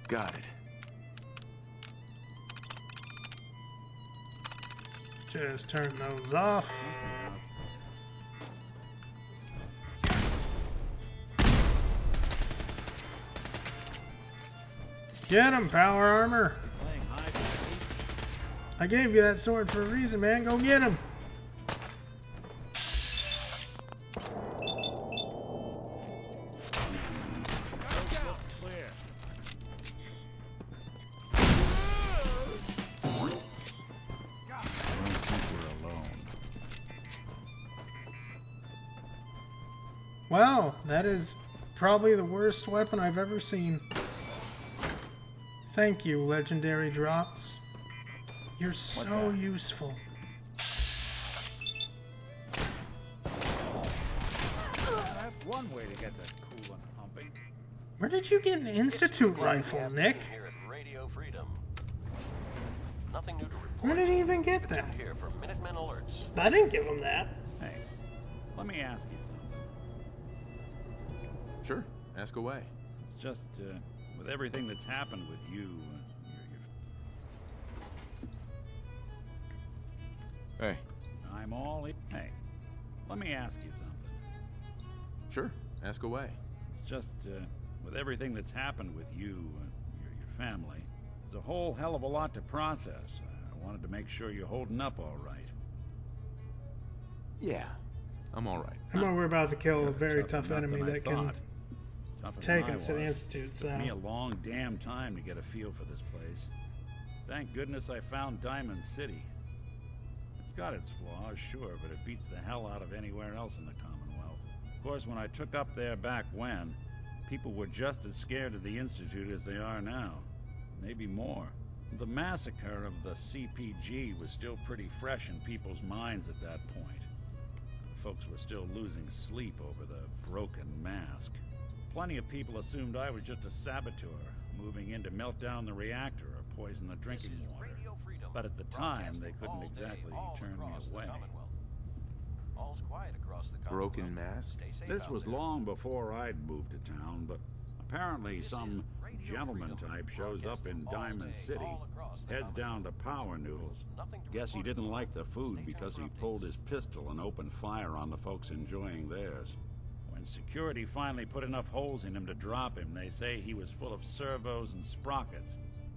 Got it. Just turn those off. Get him, power armor. I gave you that sword for a reason, man. Go get him. Wow, that is probably the worst weapon I've ever seen. Thank you, legendary drops. You're so useful. That's one way to get the coolant pumping. Where did you get an Institute rifle, Nick? Here at Radio Freedom. Nothing new to report. Where did he even get Keep it that? tuned here for Minutemen alerts. I didn't give him that. Hey, let me ask you something. Sure, ask away. It's just, with everything that's happened with you, Hey. I'm all in. Hey, let me ask you something. Sure, ask away. It's just, with everything that's happened with you and your family, it's a whole hell of a lot to process. I wanted to make sure you're holding up all right. Yeah, I'm all right. I know we're about to kill a very Tougher tough nut enemy than I that can thought. Tougher take than I us to the was. Institute, so... Took me a long damn time to get a feel for this place. Thank goodness I found Diamond City. It's got its flaws, sure, but it beats the hell out of anywhere else in the Commonwealth. Of course, when I took up there back when, people were just as scared of the Institute as they are now. Maybe more. The massacre of the CPG was still pretty fresh in people's minds at that point. Folks were still losing sleep over the broken mask. Plenty of people assumed I was just a saboteur, moving in to melt down the reactor or poison the drinking water. But at the time, they couldn't exactly turn me away. All's quiet across the Broken mask? This was long before I'd moved to town, but apparently some gentleman type shows up in Diamond City, heads down to Power Noodles. Guess he didn't like the food because he pulled his pistol and opened fire on the folks enjoying theirs. When security finally put enough holes in him to drop him, they say he was full of servos and sprockets,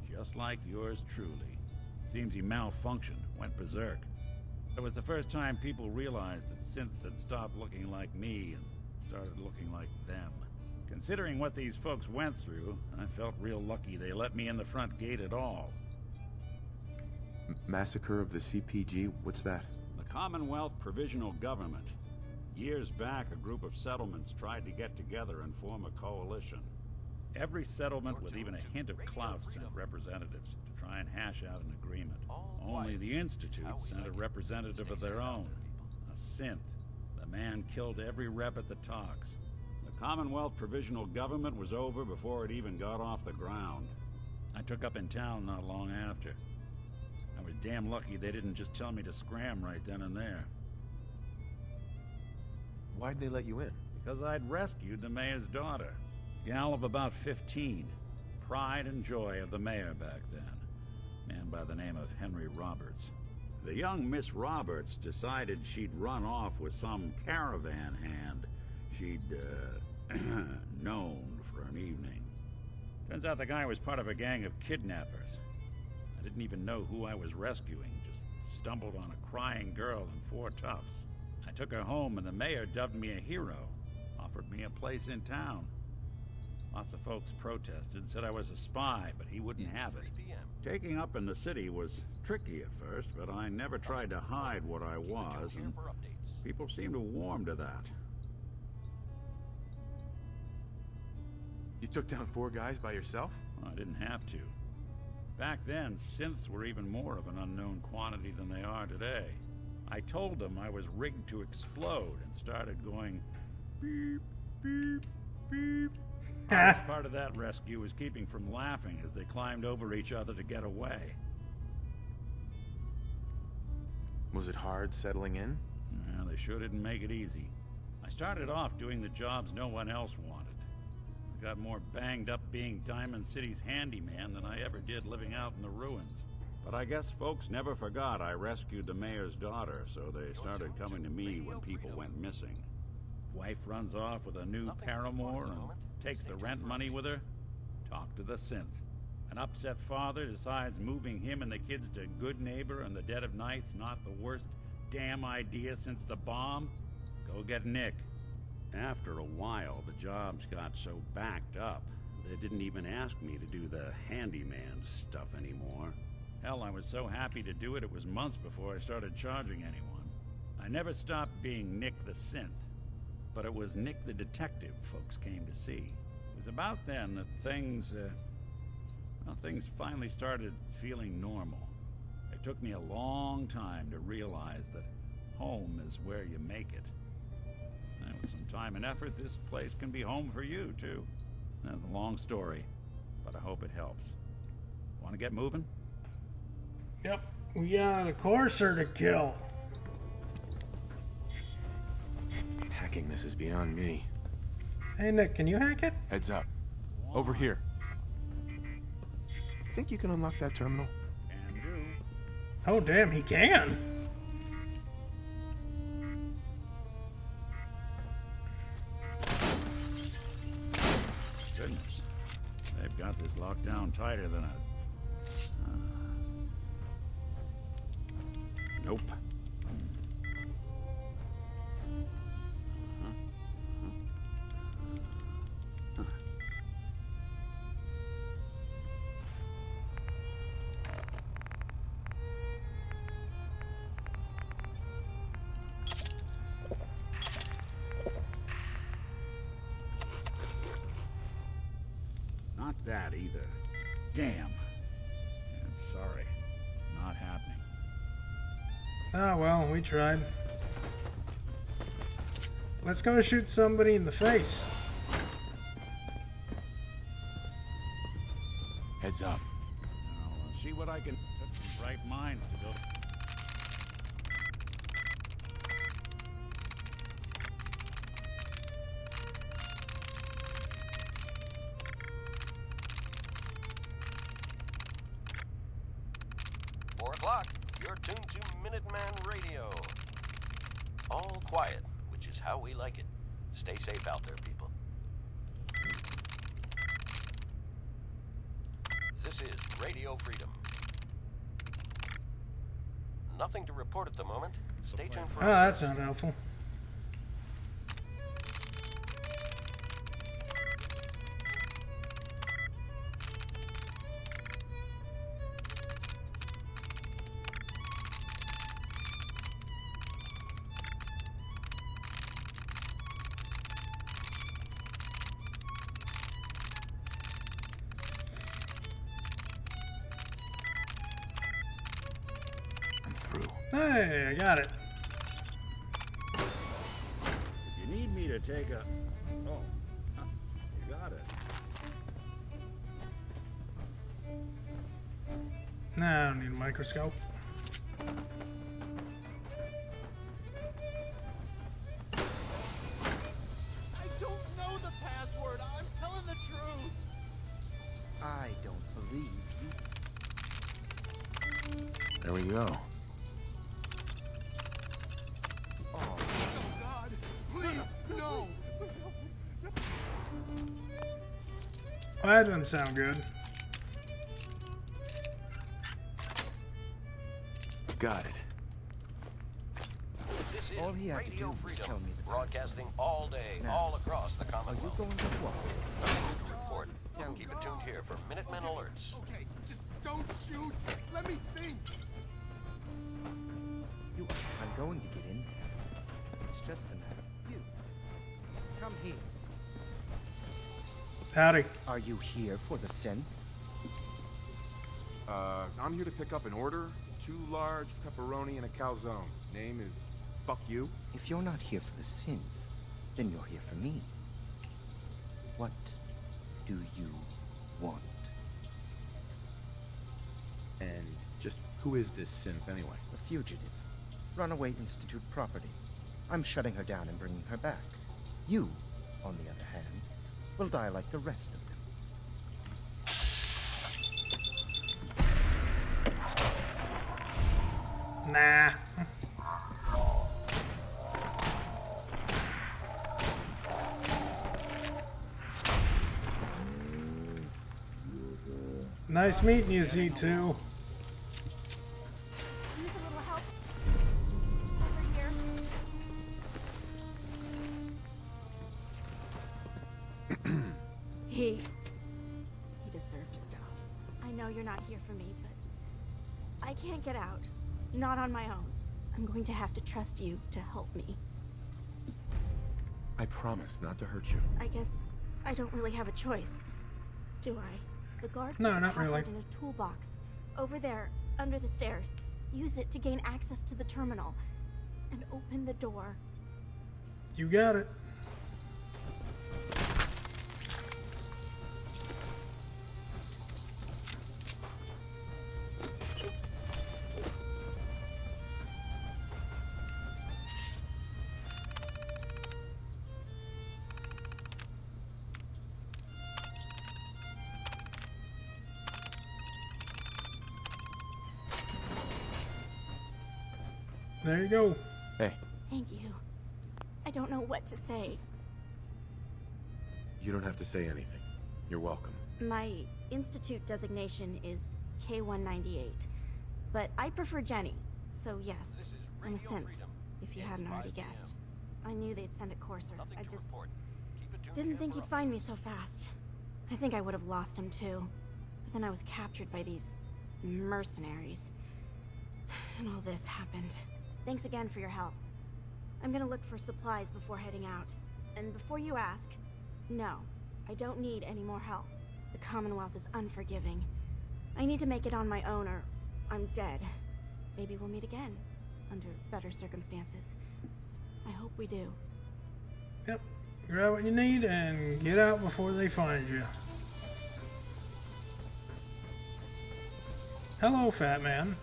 just like yours truly. Seems he malfunctioned, went berserk. It was the first time people realized that synths had stopped looking like me and started looking like them. Considering what these folks went through, I felt real lucky they let me in the front gate at all. Massacre of the CPG? What's that? The Commonwealth Provisional Government. Years back, a group of settlements tried to get together and form a coalition. Every settlement with even a hint of clout sent representatives to try and hash out an agreement. Only the Institute sent a representative of their own, a synth. The man killed every rep at the talks. The Commonwealth Provisional Government was over before it even got off the ground. I took up in town not long after. I was damn lucky they didn't just tell me to scram right then and there. Why'd they let you in? Because I'd rescued the mayor's daughter. Gal of about 15. Pride and joy of the mayor back then. Man by the name of Henry Roberts. The young Miss Roberts decided she'd run off with some caravan hand she'd, known for an evening. Turns out the guy was part of a gang of kidnappers. I didn't even know who I was rescuing, just stumbled on a crying girl and 4 toughs. I took her home and the mayor dubbed me a hero, offered me a place in town. Lots of folks protested, said I was a spy, but he wouldn't have it. Taking up in the city was tricky at first, but I never tried to hide what I was, and people seemed to warm to that. You took down 4 guys by yourself? Well, I didn't have to. Back then, synths were even more of an unknown quantity than they are today. I told them I was rigged to explode and started going beep, beep, beep. Part of that rescue was keeping from laughing as they climbed over each other to get away. Was it hard settling in? Yeah, they sure didn't make it easy. I started off doing the jobs no one else wanted. I got more banged up being Diamond City's handyman than I ever did living out in the ruins. But I guess folks never forgot I rescued the mayor's daughter, so they started coming to me when people went missing. Wife runs off with a new paramour and takes the rent money with her. Talk to the synth. An upset father decides moving him and the kids to Good Neighbor in the dead of night's not the worst damn idea since the bomb? Go get Nick. After a while, the jobs got so backed up, they didn't even ask me to do the handyman stuff anymore. Hell, I was so happy to do it, it was months before I started charging anyone. I never stopped being Nick the Synth, but it was Nick the Detective folks came to see. It was about then that things finally started feeling normal. It took me a long time to realize that home is where you make it. And with some time and effort, this place can be home for you, too. That's a long story, but I hope it helps. Want to get moving? Yep, we got a courser to kill. Hacking this is beyond me. Hey Nick, can you hack it? Heads up. Over here. Think you can unlock that terminal? Can do. Oh damn, he can. Goodness. They've got this locked down tighter than a... Nope. Not that either. Damn. Yeah, I'm sorry. Not happening. Ah, well, we tried. Let's go shoot somebody in the face. Heads up. I'll see what I can put some bright minds to build. 4 o'clock. You're tuned to Minuteman Radio. All quiet, which is how we like it. Stay safe out there, people. This is Radio Freedom. Nothing to report at the moment. Stay tuned for... Oh, that's not helpful. Hey, I got it. If you need me to take a... Oh, you got it. Nah, I don't need a microscope. I don't know the password. I'm telling the truth. I don't believe you. There we go. Well, that doesn't sound good. Got it. This is All he had to Radio do was Freedom, tell me the broadcasting all day, Now, all across the Are you Commonwealth. going to what? Nothing to report. Tell Keep me. it tuned here for Minutemen alerts. Okay, just don't shoot. Let me think. I'm going to get in there. It's just a matter of you. Come here. Howdy. Are you here for the synth? I'm here to pick up an order. 2 large pepperoni and a calzone. Name is Fuck You. If you're not here for the synth, then you're here for me. What do you want? And just who is this synth anyway? A fugitive. Runaway Institute property. I'm shutting her down and bringing her back. You, on the other hand, will die like the rest of them. Nah. Nice meeting you, Z2. Use a little help over here. He deserved to die. I know you're not here for me, but I can't get out. Not on my own. I'm going to have to trust you to help me. I promise not to hurt you. I guess I don't really have a choice, do I? The guard No, put the not really. password in a toolbox over there, under the stairs. Use it to gain access to the terminal and open the door. You got it. There you go. Hey, Thank you. I don't know what to say. you don't have to say anything. You're welcome. My institute designation is K-198, but I prefer Jenny, so yes, I'm a synth, if you hadn't already guessed. I knew they'd send a courser. I just didn't think he'd find me so fast. I think I would have lost him too, but then I was captured by these mercenaries. And all this happened. Thanks again for your help. I'm gonna look for supplies before heading out. And before you ask, no, I don't need any more help. The Commonwealth is unforgiving. I need to make it on my own or I'm dead. Maybe we'll meet again, under better circumstances. I hope we do. Yep. Grab what you need and get out before they find you. Hello, fat man.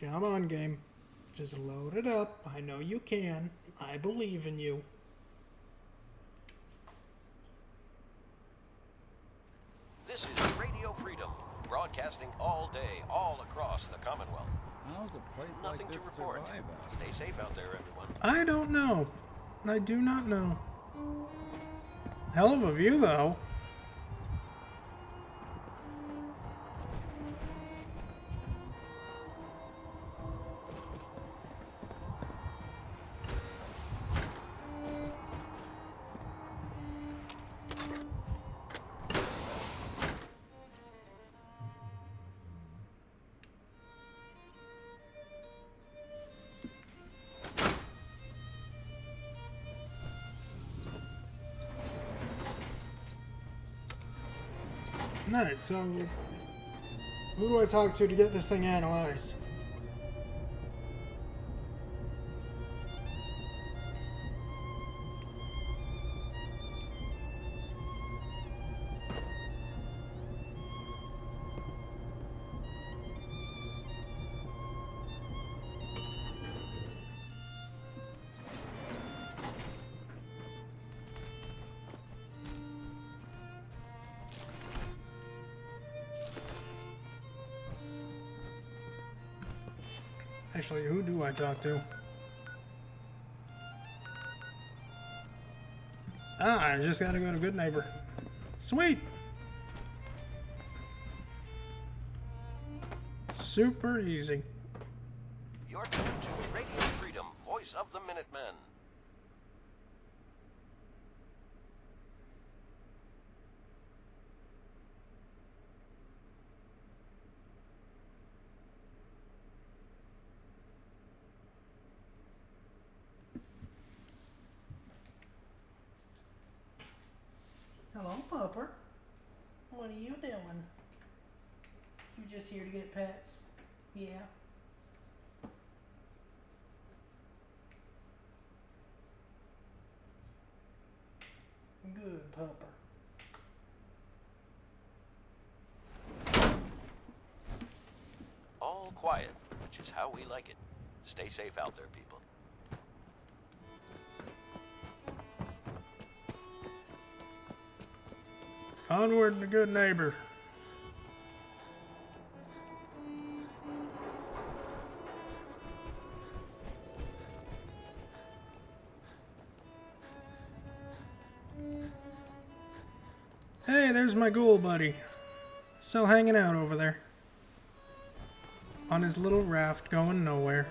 Come on, game. Just load it up. I know you can. I believe in you. This is Radio Freedom, broadcasting all day, all across the Commonwealth. How's a place Nothing like to this report. survive out? Stay safe out there, everyone. I don't know. I do not know. Hell of a view, though. Alright, so who do I talk to get this thing analyzed? Actually, who do I talk to? Ah, I just gotta go to Good Neighbor. Sweet! Super easy. You're tuned to Radio Freedom, voice of the Minutemen. Hello, Pupper. What are you doing? You just here to get pets? Yeah. Good pupper. All quiet, which is how we like it. Stay safe out there, people. Onward and a good neighbor. Hey, there's my ghoul buddy. Still hanging out over there. On his little raft going nowhere.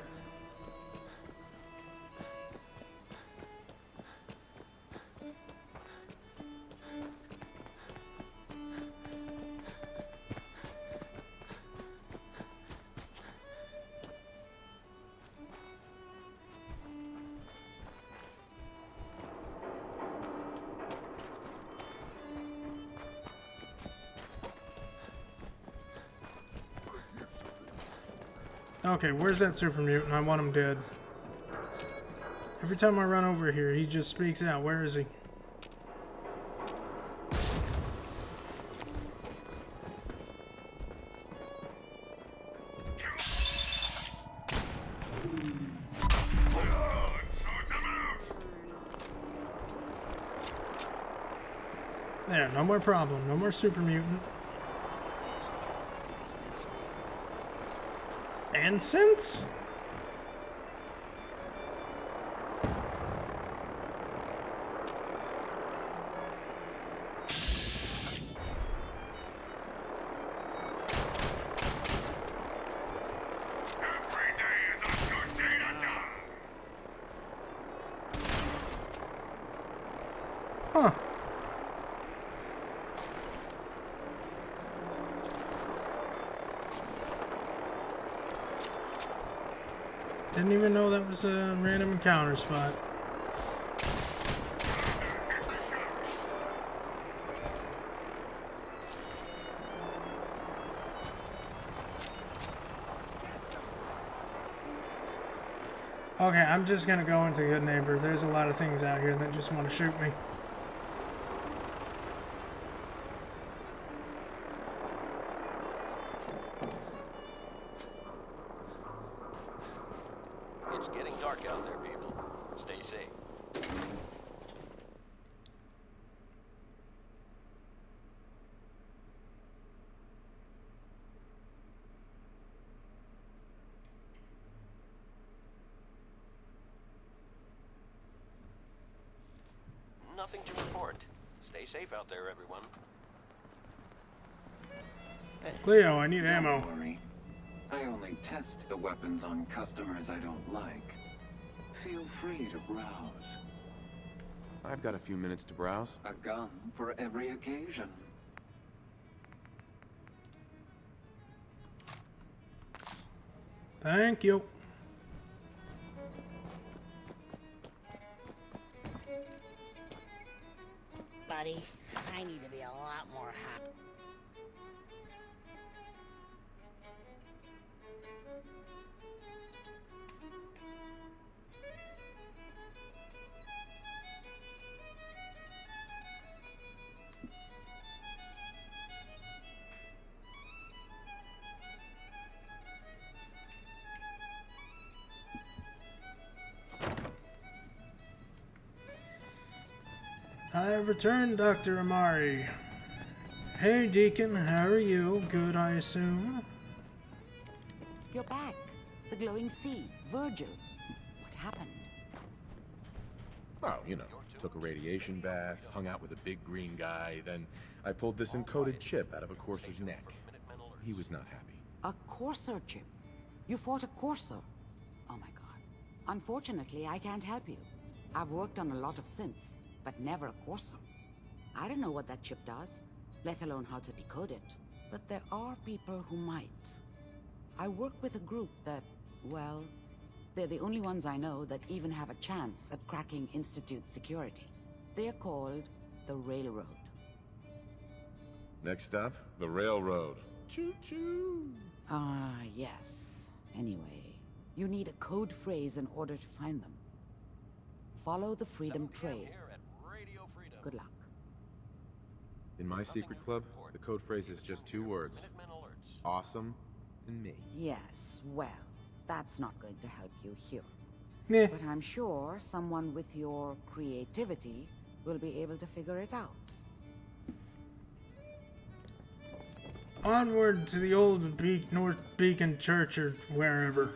Okay, where's that super mutant? I want him dead. Every time I run over here, he just speaks out. Where is he? There, no more problem. No more super mutant. And since huh. Didn't even know that was a random encounter spot. Okay, I'm just gonna go into Good Neighbor. There's a lot of things out here that just want to shoot me. It's getting dark out there, people. Stay safe. Nothing to report. Stay safe out there, everyone. Cleo, I need ammo. Don't worry. I only test the weapons on customers I don't like. Feel free to browse. I've got a few minutes to browse. A gun for every occasion. Thank you. Buddy, I need to be a lot more hot. I have returned, Dr. Amari. Hey, Deacon, how are you? Good, I assume? You're back. The glowing sea. Virgil. What happened? Oh, you know, took a radiation bath, hung out with a big green guy, then I pulled this encoded chip out of a courser's neck. He was not happy. A courser chip? You fought a courser? Oh my god. Unfortunately, I can't help you. I've worked on a lot of synths, but never a courser. I don't know what that chip does, let alone how to decode it. But there are people who might. I work with a group that, well, they're the only ones I know that even have a chance at cracking Institute security. They're called the Railroad. Next stop, the railroad. Choo-choo. Ah, yes. Anyway, you need a code phrase in order to find them. Follow the Freedom Trail. Good luck. In my secret club, the code phrase is just 2 words. Awesome and me. Yes, well, that's not going to help you here. Yeah. But I'm sure someone with your creativity will be able to figure it out. Onward to the old North Beacon Church or wherever.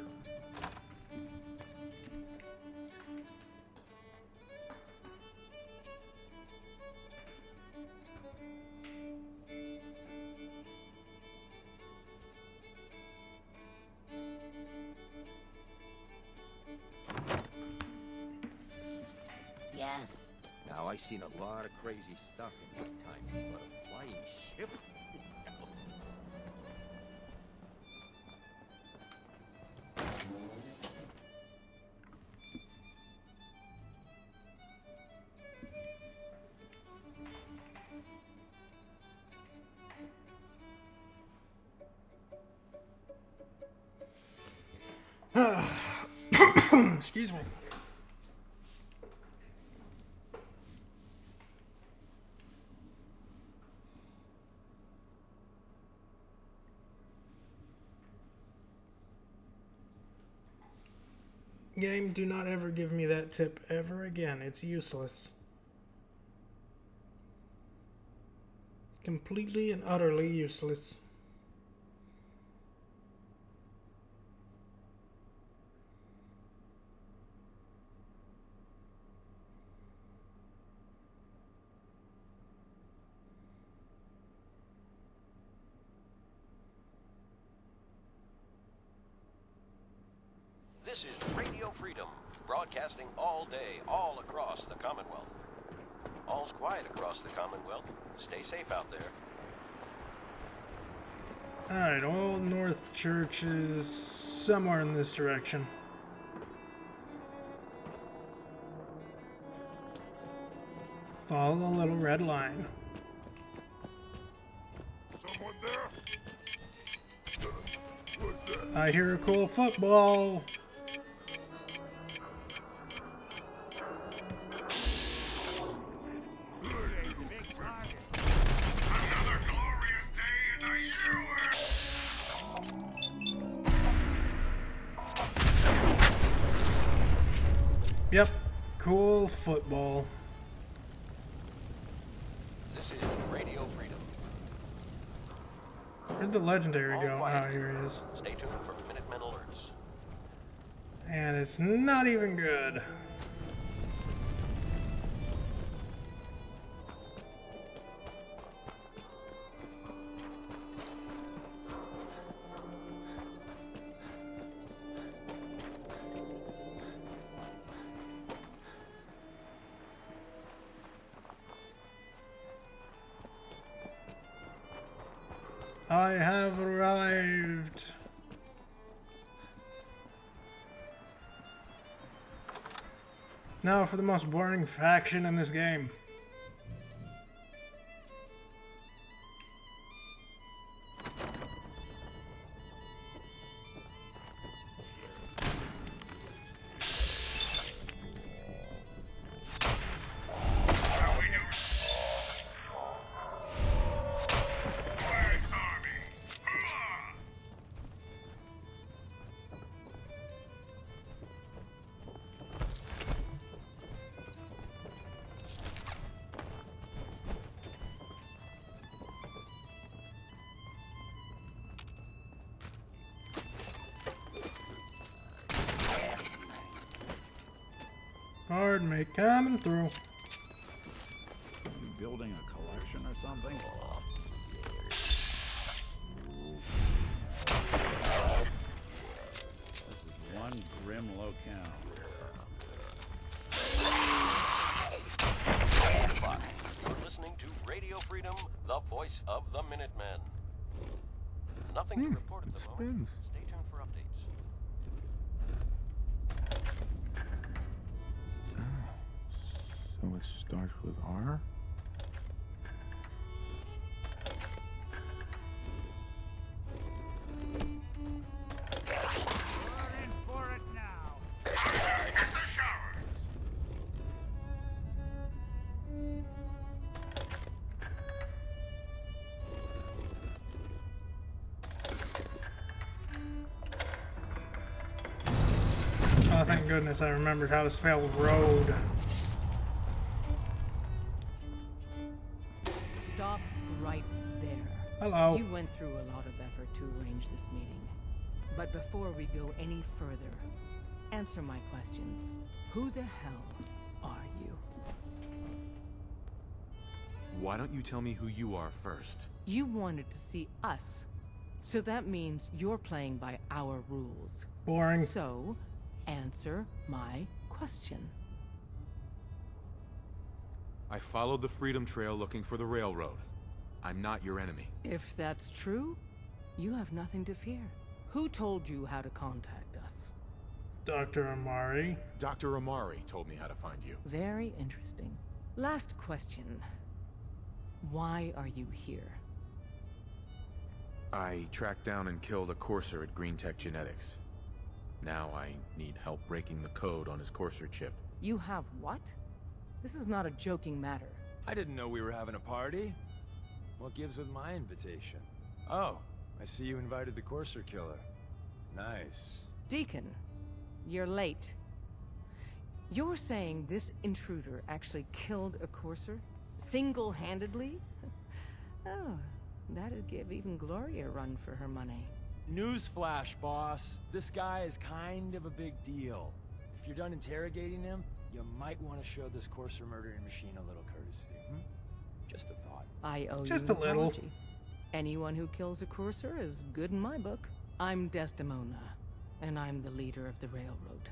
Yes. Now, I've seen a lot of crazy stuff in my time, but a flying ship? Excuse me. Game, do not ever give me that tip ever again. It's useless. Completely and utterly useless. This is Radio Freedom, broadcasting all day, all across the Commonwealth. All's quiet across the Commonwealth. Stay safe out there. Alright, Old North Church is somewhere in this direction. Follow the little red line. Someone there? What's that? I hear a cool football. Yep, cool football. This is Radio Freedom. Where'd the legendary go? Oh, here he is. Stay tuned for Minutemen alerts. And it's not even good. I have arrived. Now for the most boring faction in this game. Pardon me, coming through. You building a collection or something? This is one grim locale. You're listening to Radio Freedom, the voice of the Minutemen. Nothing to report at the moment. Stay tuned for updates. So it starts with R? Oh, thank goodness I remembered how to spell road. Stop right there. Hello. You went through a lot of effort to arrange this meeting. But before we go any further, answer my questions. Who the hell are you? Why don't you tell me who you are first? You wanted to see us. So that means you're playing by our rules. Boring. So, answer my question. I followed the Freedom Trail looking for the railroad. I'm not your enemy. If that's true, you have nothing to fear. Who told you how to contact us? Dr. Amari. Dr. Amari told me how to find you. Very interesting. Last question. Why are you here? I tracked down and killed a courser at Green Tech Genetics. Now I need help breaking the code on his courser chip. You have what? This is not a joking matter. I didn't know we were having a party. What gives with my invitation? Oh, I see you invited the courser killer. Nice. Deacon, you're late. You're saying this intruder actually killed a courser? Single-handedly? Oh, that'd give even Gloria a run for her money. Newsflash, boss. This guy is kind of a big deal. If you're done interrogating him, you might want to show this courser murdering machine a little courtesy. Just a thought. I owe Just you a an little. apology. Anyone who kills a courser is good in my book. I'm Desdemona, and I'm the leader of the railroad.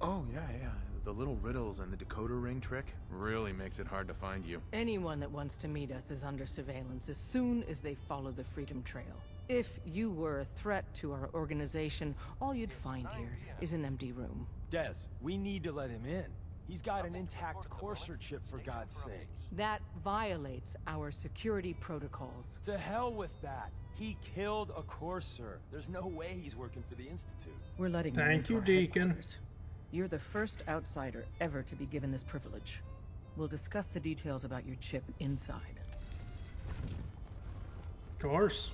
Oh, yeah. The little riddles and the decoder ring trick really makes it hard to find you. Anyone that wants to meet us is under surveillance as soon as they follow the Freedom Trail. If you were a threat to our organization, all you'd find here is an empty room. Des, we need to let him in. He's got an intact courser chip, for God's sake. That violates our security protocols. To hell with that. He killed a courser. There's no way he's working for the Institute. We're letting Thank you you, into our Deacon. headquarters. You're the first outsider ever to be given this privilege. We'll discuss the details about your chip inside. Of course.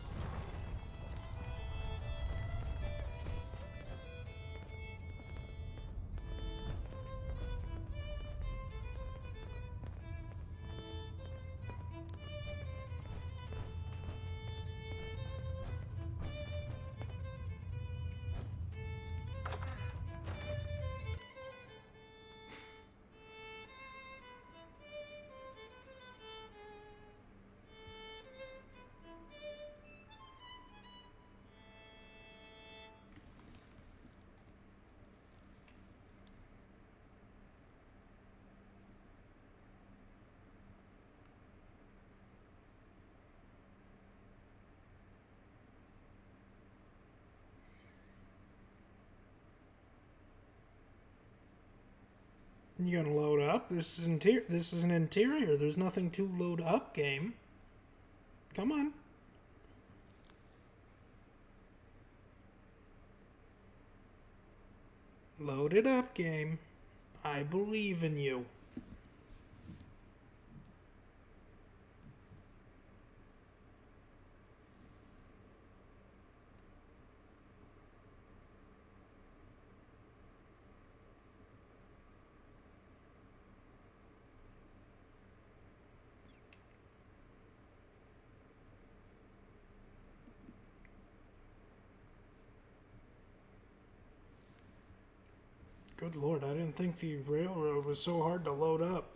You gonna load up? This is This is an interior. There's nothing to load up, game. Come on. Load it up, game. I believe in you. Good lord, I didn't think the railroad was so hard to load up.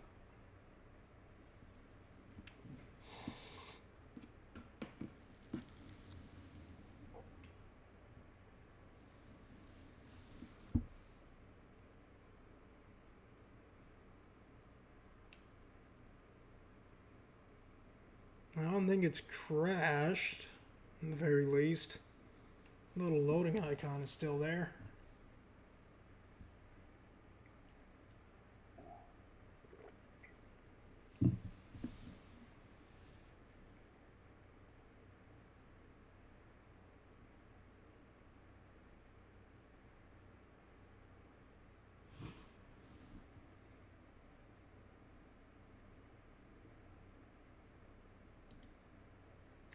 I don't think it's crashed, at the very least. The little loading icon is still there.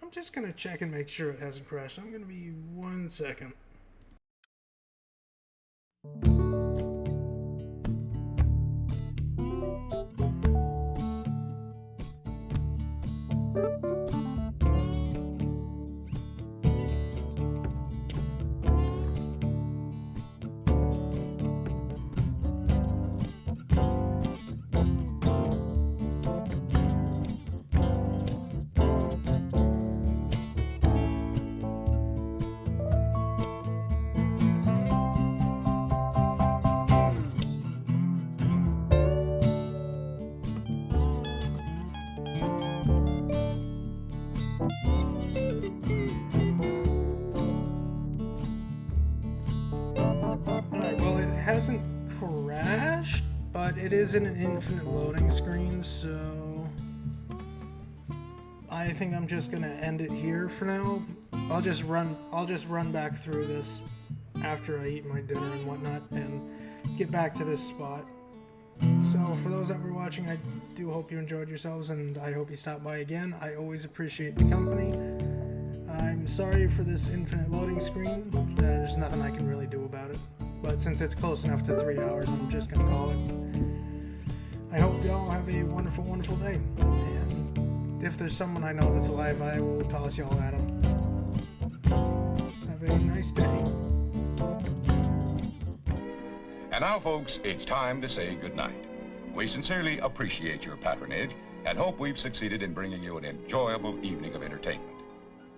I'm just gonna check and make sure it hasn't crashed. I'm gonna be 1 second. but it is in an infinite loading screen, so I think I'm just gonna end it here for now. I'll just run back through this after I eat my dinner and whatnot and get back to this spot. So for those that were watching, I do hope you enjoyed yourselves, and I hope you stop by again. I always appreciate the company. I'm sorry for this infinite loading screen. There's nothing I can really do about it. But since it's close enough to 3 hours, I'm just gonna call it. I hope y'all have a wonderful, wonderful day. And if there's someone I know that's alive, I will toss y'all at them. Have a nice day. And now, folks, it's time to say goodnight. We sincerely appreciate your patronage and hope we've succeeded in bringing you an enjoyable evening of entertainment.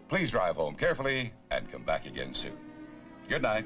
Please drive home carefully and come back again soon. Good night.